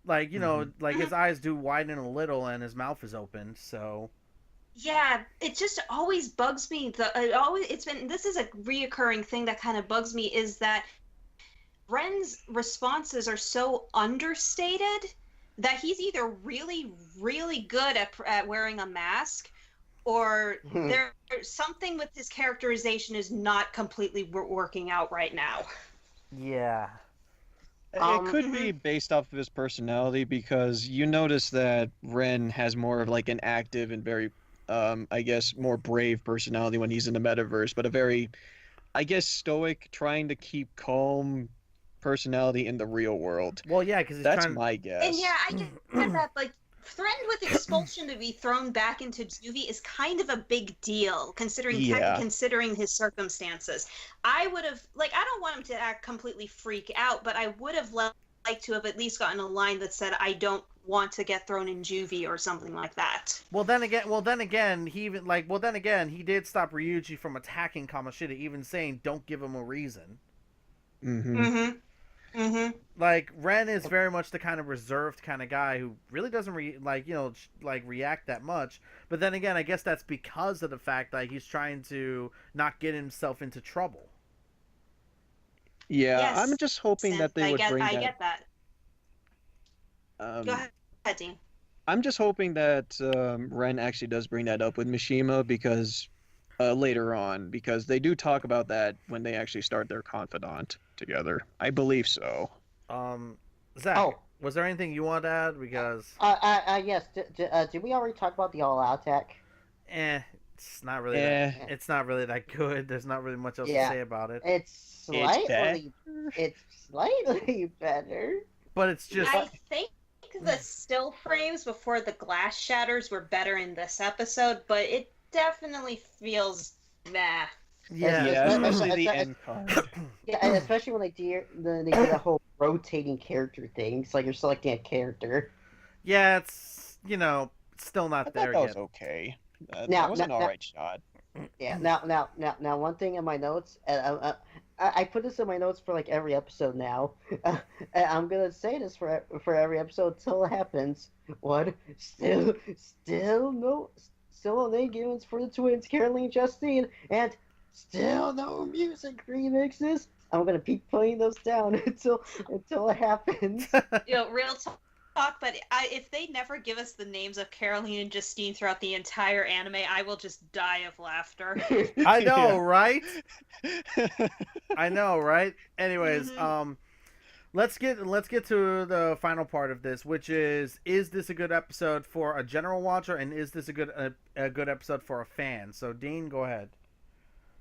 Like, you know, like his eyes do widen a little and his mouth is open, so. Yeah, it just always bugs me. This is a reoccurring thing that kind of bugs me, is that Ren's responses are so understated that he's either really, really good at wearing a mask, or there's something with his characterization is not completely working out right now. Yeah. It could be based off of his personality, because you notice that Ren has more of like an active and very, I guess, more brave personality when he's in the metaverse, but a very, I guess, stoic, trying to keep calm personality in the real world. Well, yeah, because that's my guess. And yeah, I get that. Like, threatened with expulsion to be thrown back into juvie is kind of a big deal, considering his circumstances. I would have, like, I don't want him to act completely freak out, but I would have liked to have at least gotten a line that said, I don't want to get thrown in juvie or something like that. Well, then again, he did stop Ryuji from attacking Kamoshida, even saying, don't give him a reason. Like, Ren is very much the kind of reserved kind of guy who really doesn't react that much. But then again, I guess that's because of the fact that he's trying to not get himself into trouble. Yeah, yes. I'm just hoping that they would bring that. I get that. Go ahead, Dean. I'm just hoping that Ren actually does bring that up with Mishima, because later on, because they do talk about that when they actually start their confidant together. I believe so. Zach, was there anything you want to add? Because yes. Did we already talk about the all-out attack? It's not really. It's not really that good. There's not really much else to say about it. It's slightly better. But it's just. I think the still frames before the glass shatters were better in this episode, but it definitely feels nah. Yeah, especially the end card. Yeah, and especially when they do the whole rotating character thing. It's like you're selecting a character. Yeah, it's still not there that yet. Was okay. That was an alright shot. Yeah. Now, one thing in my notes, and I put this in my notes for like every episode now. And I'm gonna say this for every episode till it happens. What? Still no name givens for the twins, Caroline and Justine, and still no music remixes. I'm gonna keep putting those down until it happens. Real talk, but if they never give us the names of Caroline and Justine throughout the entire anime, I will just die of laughter. I know, right? I know, right? Anyways, let's get to the final part of this, which is this a good episode for a general watcher, and is this a good episode for a fan? So, Dean, go ahead.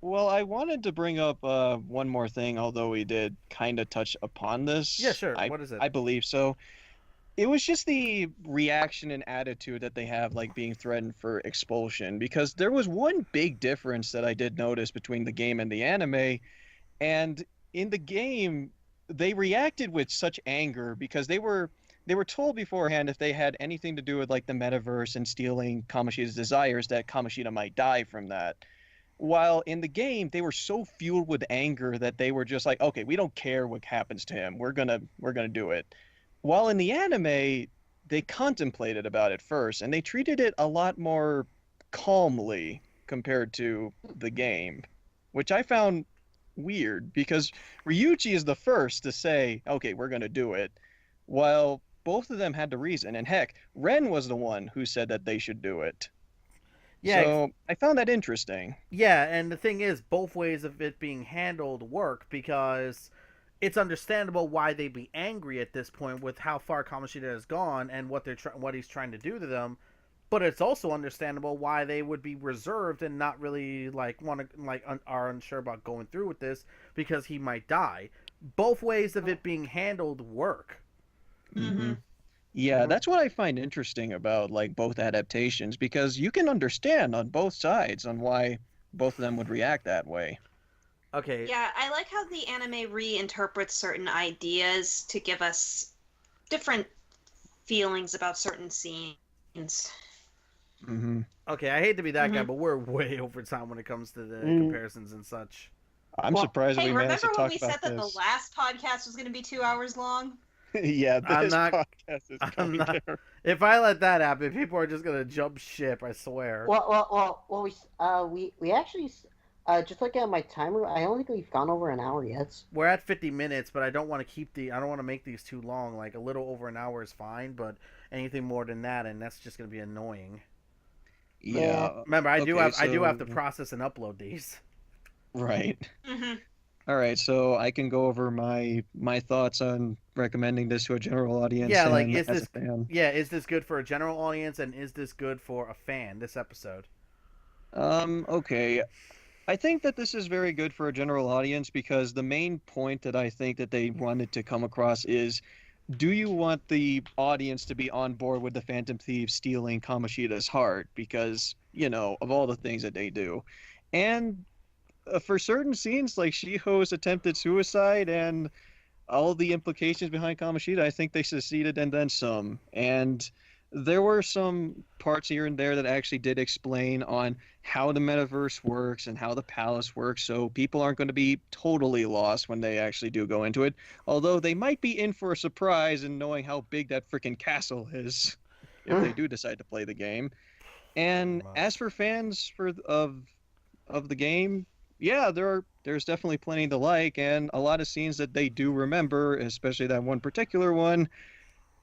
Well, I wanted to bring up one more thing, although we did kind of touch upon this. Yeah, sure. What is it? I believe so. It was just the reaction and attitude that they have, like being threatened for expulsion, because there was one big difference that I did notice between the game and the anime. And in the game, they reacted with such anger because they were told beforehand if they had anything to do with like the metaverse and stealing Kamoshida's desires, that Kamoshida might die from that. While in the game, they were so fueled with anger that they were just like, okay, we don't care what happens to him. We're gonna do it. While in the anime, they contemplated about it first, and they treated it a lot more calmly compared to the game, which I found weird, because Ryuji is the first to say, okay, we're going to do it, while both of them had the reason. And heck, Ren was the one who said that they should do it. Yeah. So I found that interesting. Yeah, and the thing is, both ways of it being handled work, because it's understandable why they'd be angry at this point with how far Kamoshida has gone and what he's trying to do to them. But it's also understandable why they would be reserved and not really are unsure about going through with this because he might die. Both ways of it being handled work. Mm-hmm. Yeah, that's what I find interesting about like both adaptations, because you can understand on both sides on why both of them would react that way. Okay. Yeah, I like how the anime reinterprets certain ideas to give us different feelings about certain scenes. Hmm. Okay, I hate to be that guy, Mhm. but we're way over time when it comes to the comparisons and such. I'm Well, surprised that Hey, we managed remember to when talk we said about that this. the last podcast was going to be 2 hours long? Yeah, I'm this not- podcast is I'm going not- down. If I let that happen, people are just gonna jump ship. I swear. Well, we actually, just looking at my timer, I don't think we've gone over an hour yet. We're at 50 minutes, but I don't want to I don't want to make these too long. Like a little over an hour is fine, but anything more than that, and that's just gonna be annoying. Yeah. Remember, I do Okay, have to so- process and upload these. Right. Mm-hmm. All right, so I can go over my thoughts on recommending this to a general audience. Yeah, like, and is as this- a fan. Yeah, is this good for a general audience, and is this good for a fan? This episode. Okay. I think that this is very good for a general audience because the main point that I think that they wanted to come across is, do you want the audience to be on board with the Phantom Thieves stealing Kamoshida's heart? Because, of all the things that they do. And for certain scenes, like Shiho's attempted suicide and all the implications behind Kamoshida, I think they succeeded and then some. And there were some parts here and there that actually did explain on how the metaverse works and how the palace works, so people aren't going to be totally lost when they actually do go into it. Although they might be in for a surprise in knowing how big that freaking castle is if they do decide to play the game. And as for fans of the game, yeah, there's definitely plenty to like, and a lot of scenes that they do remember, especially that one particular one,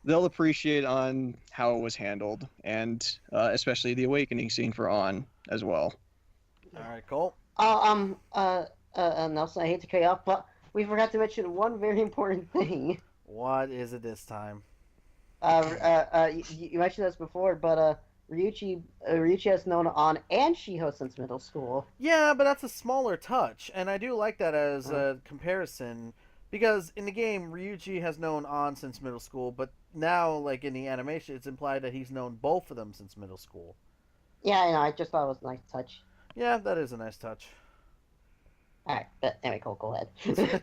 they'll appreciate on how it was handled, and especially the awakening scene for On as well. All right, Cole. Nelson, I hate to cut you off, but we forgot to mention one very important thing. What is it this time? You mentioned this before, but Ryuichi has known On and Shiho since middle school. Yeah, but that's a smaller touch, and I do like that as a comparison because in the game Ryuichi has known On since middle school, but now, like in the animation, it's implied that he's known both of them since middle school. Yeah, I know. I just thought it was a nice touch. Yeah, that is a nice touch. All right, but anyway, Cole, go ahead.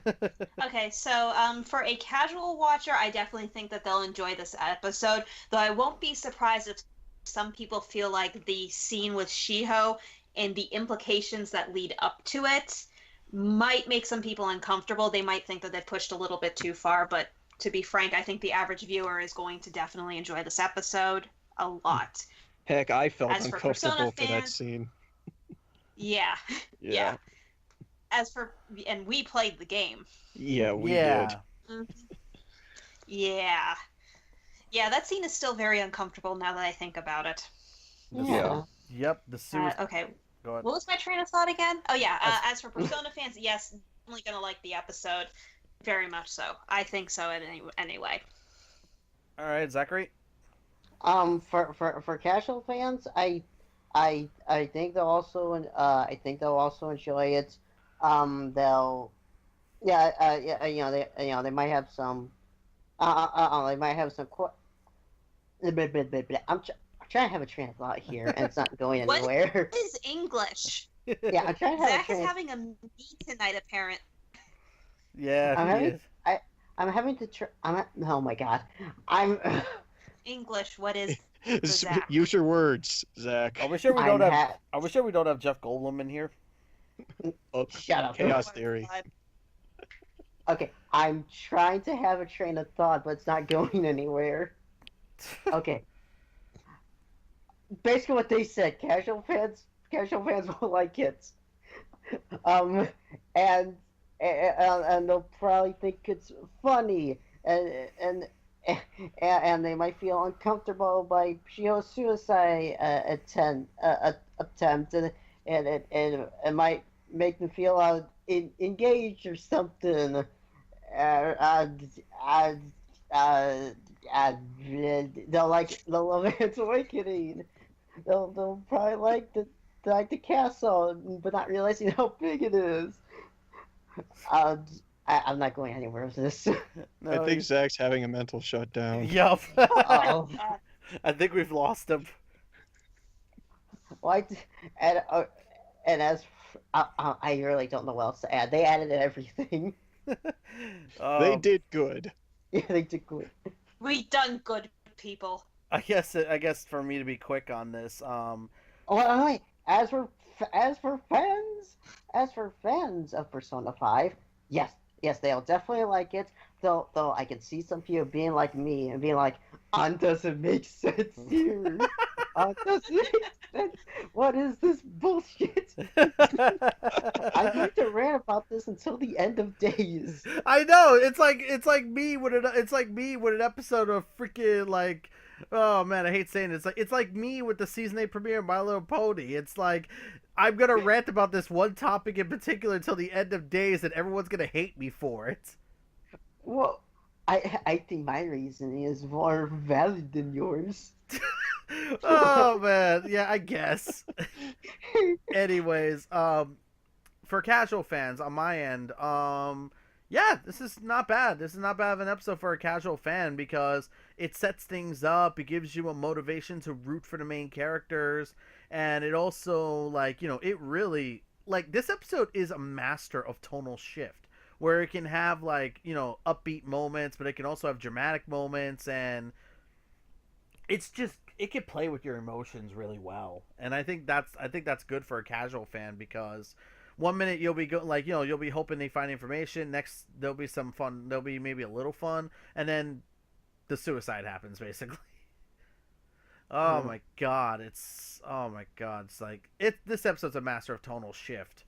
Okay, so for a casual watcher, I definitely think that they'll enjoy this episode, though I won't be surprised if some people feel like the scene with Shiho and the implications that lead up to it might make some people uncomfortable. They might think that they pushed a little bit too far, but to be frank, I think the average viewer is going to definitely enjoy this episode a lot. Heck, I felt As for uncomfortable Persona for that fans- scene. Yeah. Yeah. And we played the game. Yeah, we yeah. did. Mhm. Yeah. Yeah, that scene is still very uncomfortable now that I think about it. Yeah. Yep. The suit. Okay, Go ahead. what was my train of thought again? Oh yeah, as for Persona fans, yes, definitely gonna like the episode, very much so. I think so. Anyway. All right, Zachary. For casual fans, I think they'll also enjoy it. They'll they might have some I'm trying to have a train of thought here and it's not going What? anywhere. What is English? Yeah, I'm trying to have Zach a is train. having a me tonight, apparent. Yeah. I'm he having- is. I'm having to oh my god. I'm English, what is Zach? Use your words, Zach. Are we sure we I'm don't have? ha- Are we sure we don't have Jeff Goldblum in here? Oh, Shut up. Chaos Oh my theory. God. Okay, I'm trying to have a train of thought, but it's not going anywhere. Okay. Basically, what they said: casual fans will like it. And they'll probably think it's funny, and they might feel uncomfortable by Shio's suicide attempt, and it might make them feel engaged or something. uh, uh, they'll like the Lance Awakening. They'll probably like the castle, but not realizing how big it is. I'm not going anywhere with this. No, I think Zach's having a mental shutdown. Yup. Oh, I think we've lost him. like, and as I really don't know what else to add. They added everything. They did good. Yeah, they did good. We done good, people. I guess for me to be quick on this, Oh, wait. As for fans of Persona 5, yes, they'll definitely like it. Though I can see some people being like me and being like, "On doesn't make sense here. On doesn't make sense. What is this bullshit?" I'm going to rant about this until the end of days. I know it's like me with an episode of freaking like, oh man, I hate saying it. It's like me with the season 8 premiere of My Little Pony. It's like I'm gonna rant about this one topic in particular until the end of days, and everyone's gonna hate me for it. Well, I think my reasoning is more valid than yours. Oh man, yeah, I guess. Anyways, for casual fans on my end, yeah, this is not bad. This is not bad of an episode for a casual fan because it sets things up. It gives you a motivation to root for the main characters, and it also, like, you know, it really, like, this episode is a master of tonal shift, where it can have, like, you know, upbeat moments, but it can also have dramatic moments, and it's just, it can play with your emotions really well. And I think that's good for a casual fan because one minute you'll be like, you know, you'll be hoping they find information. Next there'll be some fun. There'll be maybe a little fun, and then the suicide happens basically. Oh my god, it's like this episode's a master of tonal shift.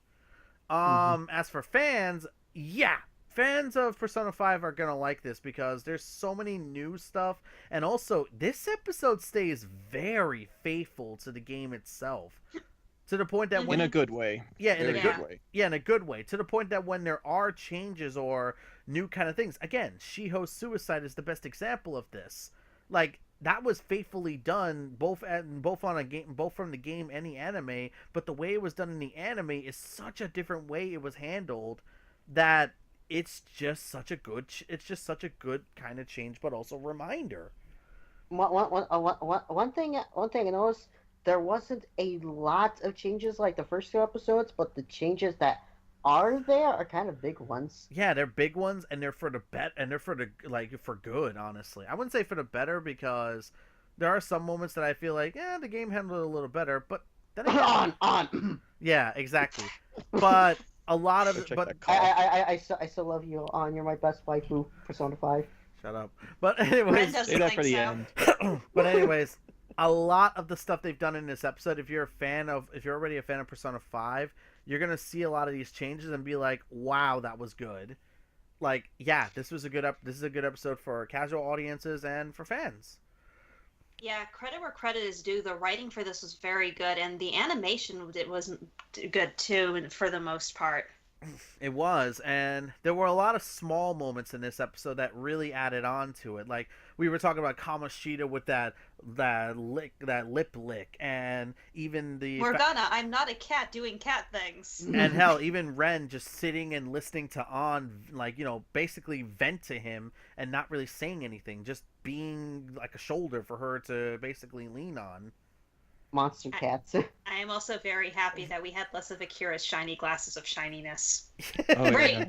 As for fans, yeah, fans of Persona 5 are gonna like this because there's so many new stuff, and also this episode stays very faithful to the game itself. To the point that when In a good way. yeah, in Very a good good way. yeah, in a good way. To the point that when there are changes or new kind of things, again, Shiho's suicide is the best example of this. Like, that was faithfully done both on a game, both from the game and the anime. But the way it was done in the anime is such a different way it was handled that it's just such a good kind of change, but also reminder. One thing I noticed, there wasn't a lot of changes like the first two episodes, but the changes that are there are kind of big ones. Yeah, they're big ones, and they're for the for good. Honestly, I wouldn't say for the better because there are some moments that I feel like, yeah, the game handled it a little better, but then again, on. yeah, exactly. But a lot of Go check but that call. I still love you on. You're my best waifu, Persona 5. shut up. But Ren anyways, doesn't Save that think for the so. end. but anyways, a lot of the stuff they've done in this episode, if you're already a fan of Persona 5, you're gonna see a lot of these changes and be like, wow, that was good. Like, yeah, this is a good episode for casual audiences and for fans. Yeah, credit where credit is due. The writing for this was very good, and the animation it wasn't good too, for the most part. It was, and there were a lot of small moments in this episode that really added on to it. Like, we were talking about Kamoshida with that lip lick, and even I'm not a cat doing cat things. and hell, even Ren just sitting and listening to An, like, you know, basically vent to him and not really saying anything, just being like a shoulder for her to basically lean on. Monster cats. I am also very happy that we had less of Akira's shiny glasses of shininess. Oh, Great. yeah.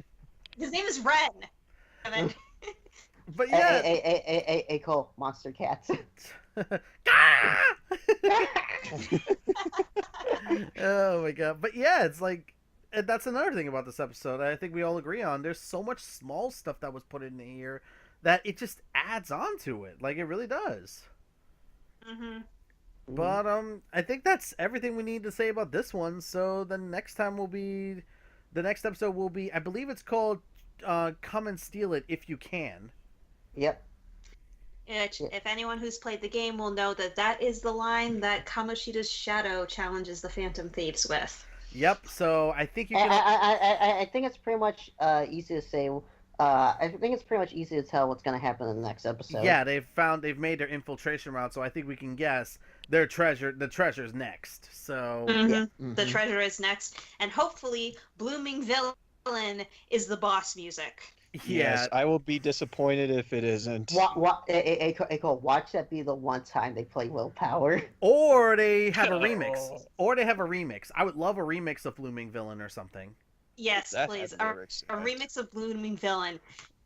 His name is Ren. And then But yeah, Hey, Cole, monster cats. Oh my god. But yeah, it's like, and that's another thing about this episode I think we all agree on. There's so much small stuff that was put in here that it just adds on to it. Like, it really does. Mhm. But I think that's everything we need to say about this one. So the next episode will be, I believe it's called Come and Steal It If You Can. Yep. If anyone who's played the game will know that is the line that Kamoshida's shadow challenges the Phantom Thieves with. Yep. So I think you can. I think it's pretty much easy to say. I think it's pretty much easy to tell what's going to happen in the next episode. Yeah, they've made their infiltration route, so I think we can guess the treasure's next. So The treasure is next, and hopefully Blooming Villain is the boss music. yeah, Yes, I will be disappointed if it isn't. Watch that be the one time they play Willpower. or they have a remix, Oh. or they have a remix. I would love a remix of Blooming Villain or something. Yes, That please. had lyrics A in it. remix of Blooming Villain.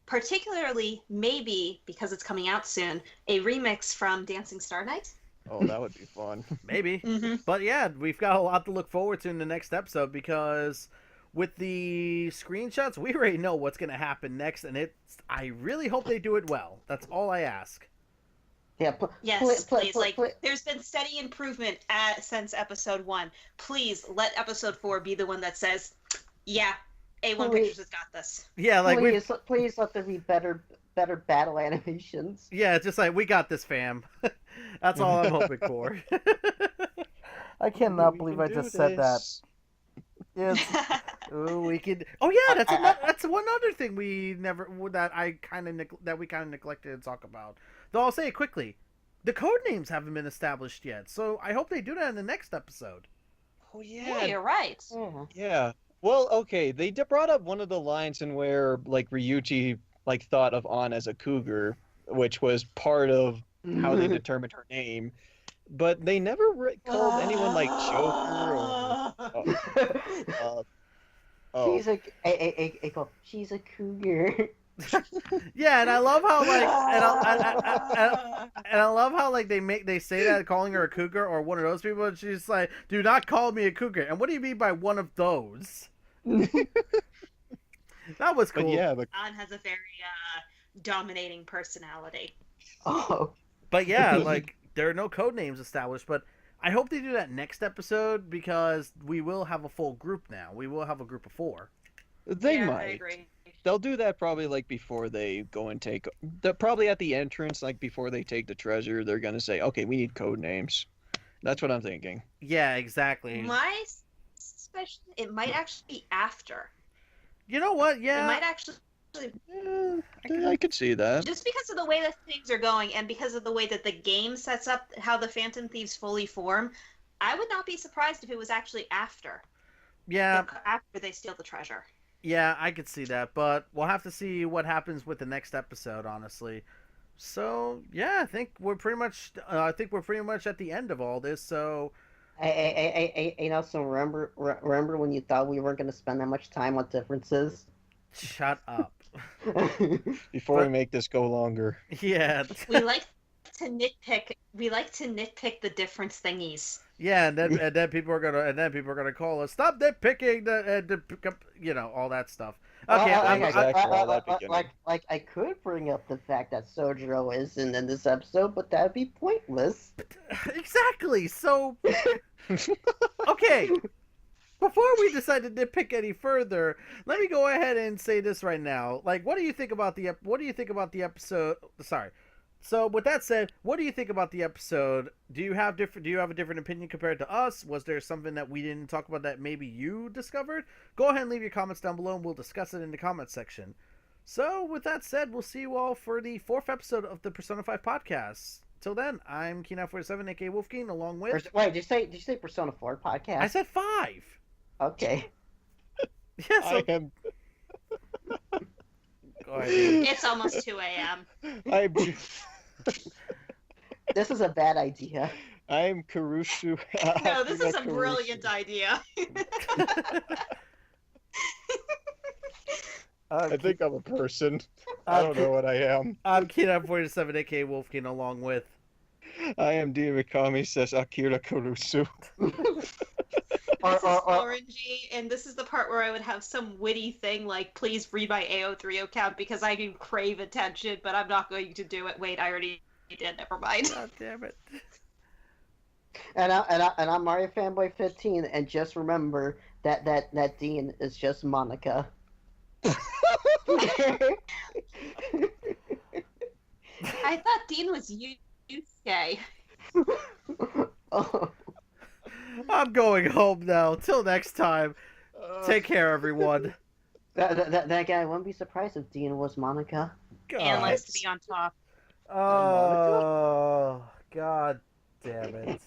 Particularly, maybe, because it's coming out soon, a remix from Dancing Star Night. Oh, that would be fun. Maybe. Mm-hmm. But yeah, we've got a lot to look forward to in the next episode because with the screenshots, we already know what's going to happen next, and I really hope they do it well. That's all I ask. Yeah, Yes, please. There's been steady improvement since episode 1. Please let episode 4 be the one that says, yeah, A1 Please. Pictures has got this. Yeah, like please let there be better battle animations. yeah, just like we got this, fam. That's all I'm hoping for. I cannot believe I just said that. Yes. Ooh, we could. Oh yeah, that's one other thing we kind of neglected to talk about. Though I'll say it quickly, the code names haven't been established yet, so I hope they do that in the next episode. Oh Yeah, you're right. Yeah. Yeah. Well, okay. They brought up one of the lines in where like Ryuichi like thought of An as a cougar, which was part of how they determined her name. But they never called anyone like Joker or. She's a cougar. Yeah, and I love how they say that calling her a cougar or one of those people, and she's like, "Do not call me a cougar." And what do you mean by one of those? That was cool. But yeah, but An has a very dominating personality. Oh. But yeah, like there are no code names established, but I hope they do that next episode because we will have a full group now. We will have a group of 4. they Yeah, might. I agree. They'll do that probably like before they go and take. Probably at the entrance, like before they take the treasure, they're gonna say, "Okay, we need code names." That's what I'm thinking. Yeah, exactly. My suspicion, it might actually be after. You know what? It Yeah. might actually, I could see that. just because of the way that things are going and because of the way that the game sets up how the Phantom Thieves fully form, I would not be surprised if it was actually after. Yeah. After they steal the treasure. Yeah, I could see that, but we'll have to see what happens with the next episode, honestly. So yeah, I think we're pretty much at the end of all this. So So remember when you thought we weren't going to spend that much time on differences? shut up. Before we make this go longer. Yeah, We like to nitpick. We like to nitpick the difference thingies. yeah, and then people are gonna call us. Stop nitpicking all that stuff. Okay, Like I could bring up the fact that Sojiro isn't in this episode, but that'd be pointless. exactly. So okay. Before we decide to nitpick any further, let me go ahead and say this right now. Like, what do you think about the episode? Sorry. So, with that said, what do you think about the episode? Do you have a different opinion compared to us? Was there something that we didn't talk about that maybe you discovered? Go ahead and leave your comments down below, and we'll discuss it in the comments section. So, with that said, we'll see you all for the 4th episode of the Persona 5 podcast. Till then, I'm Keenan47, aka Wolfkeen, along with. Wait, did you say Persona 4 podcast? I said 5. Okay. Yeah, so. I am. Go ahead. It's almost 2 a.m. This is a bad idea. I'm Karusu. No, this is a brilliant idea. I think I'm a person. I don't know what I am. I'm Keenan47, aka Wolfkeen, along with. I am Diamikami, says Akira Karusu. This is FlOrangey, and this is the part where I would have some witty thing like, please read my AO3 account because I do crave attention, but I'm not going to do it. Wait, I already did. Never mind. God damn it. And I'm Mario Fanboy 15, and just remember that Dean is just Monica. I thought Dean was Yusuke. Oh. I'm going home now. Till next time. Take care, everyone. That again, I wouldn't be surprised if Dean was Monica. And God. likes to be on top. Oh, God damn it.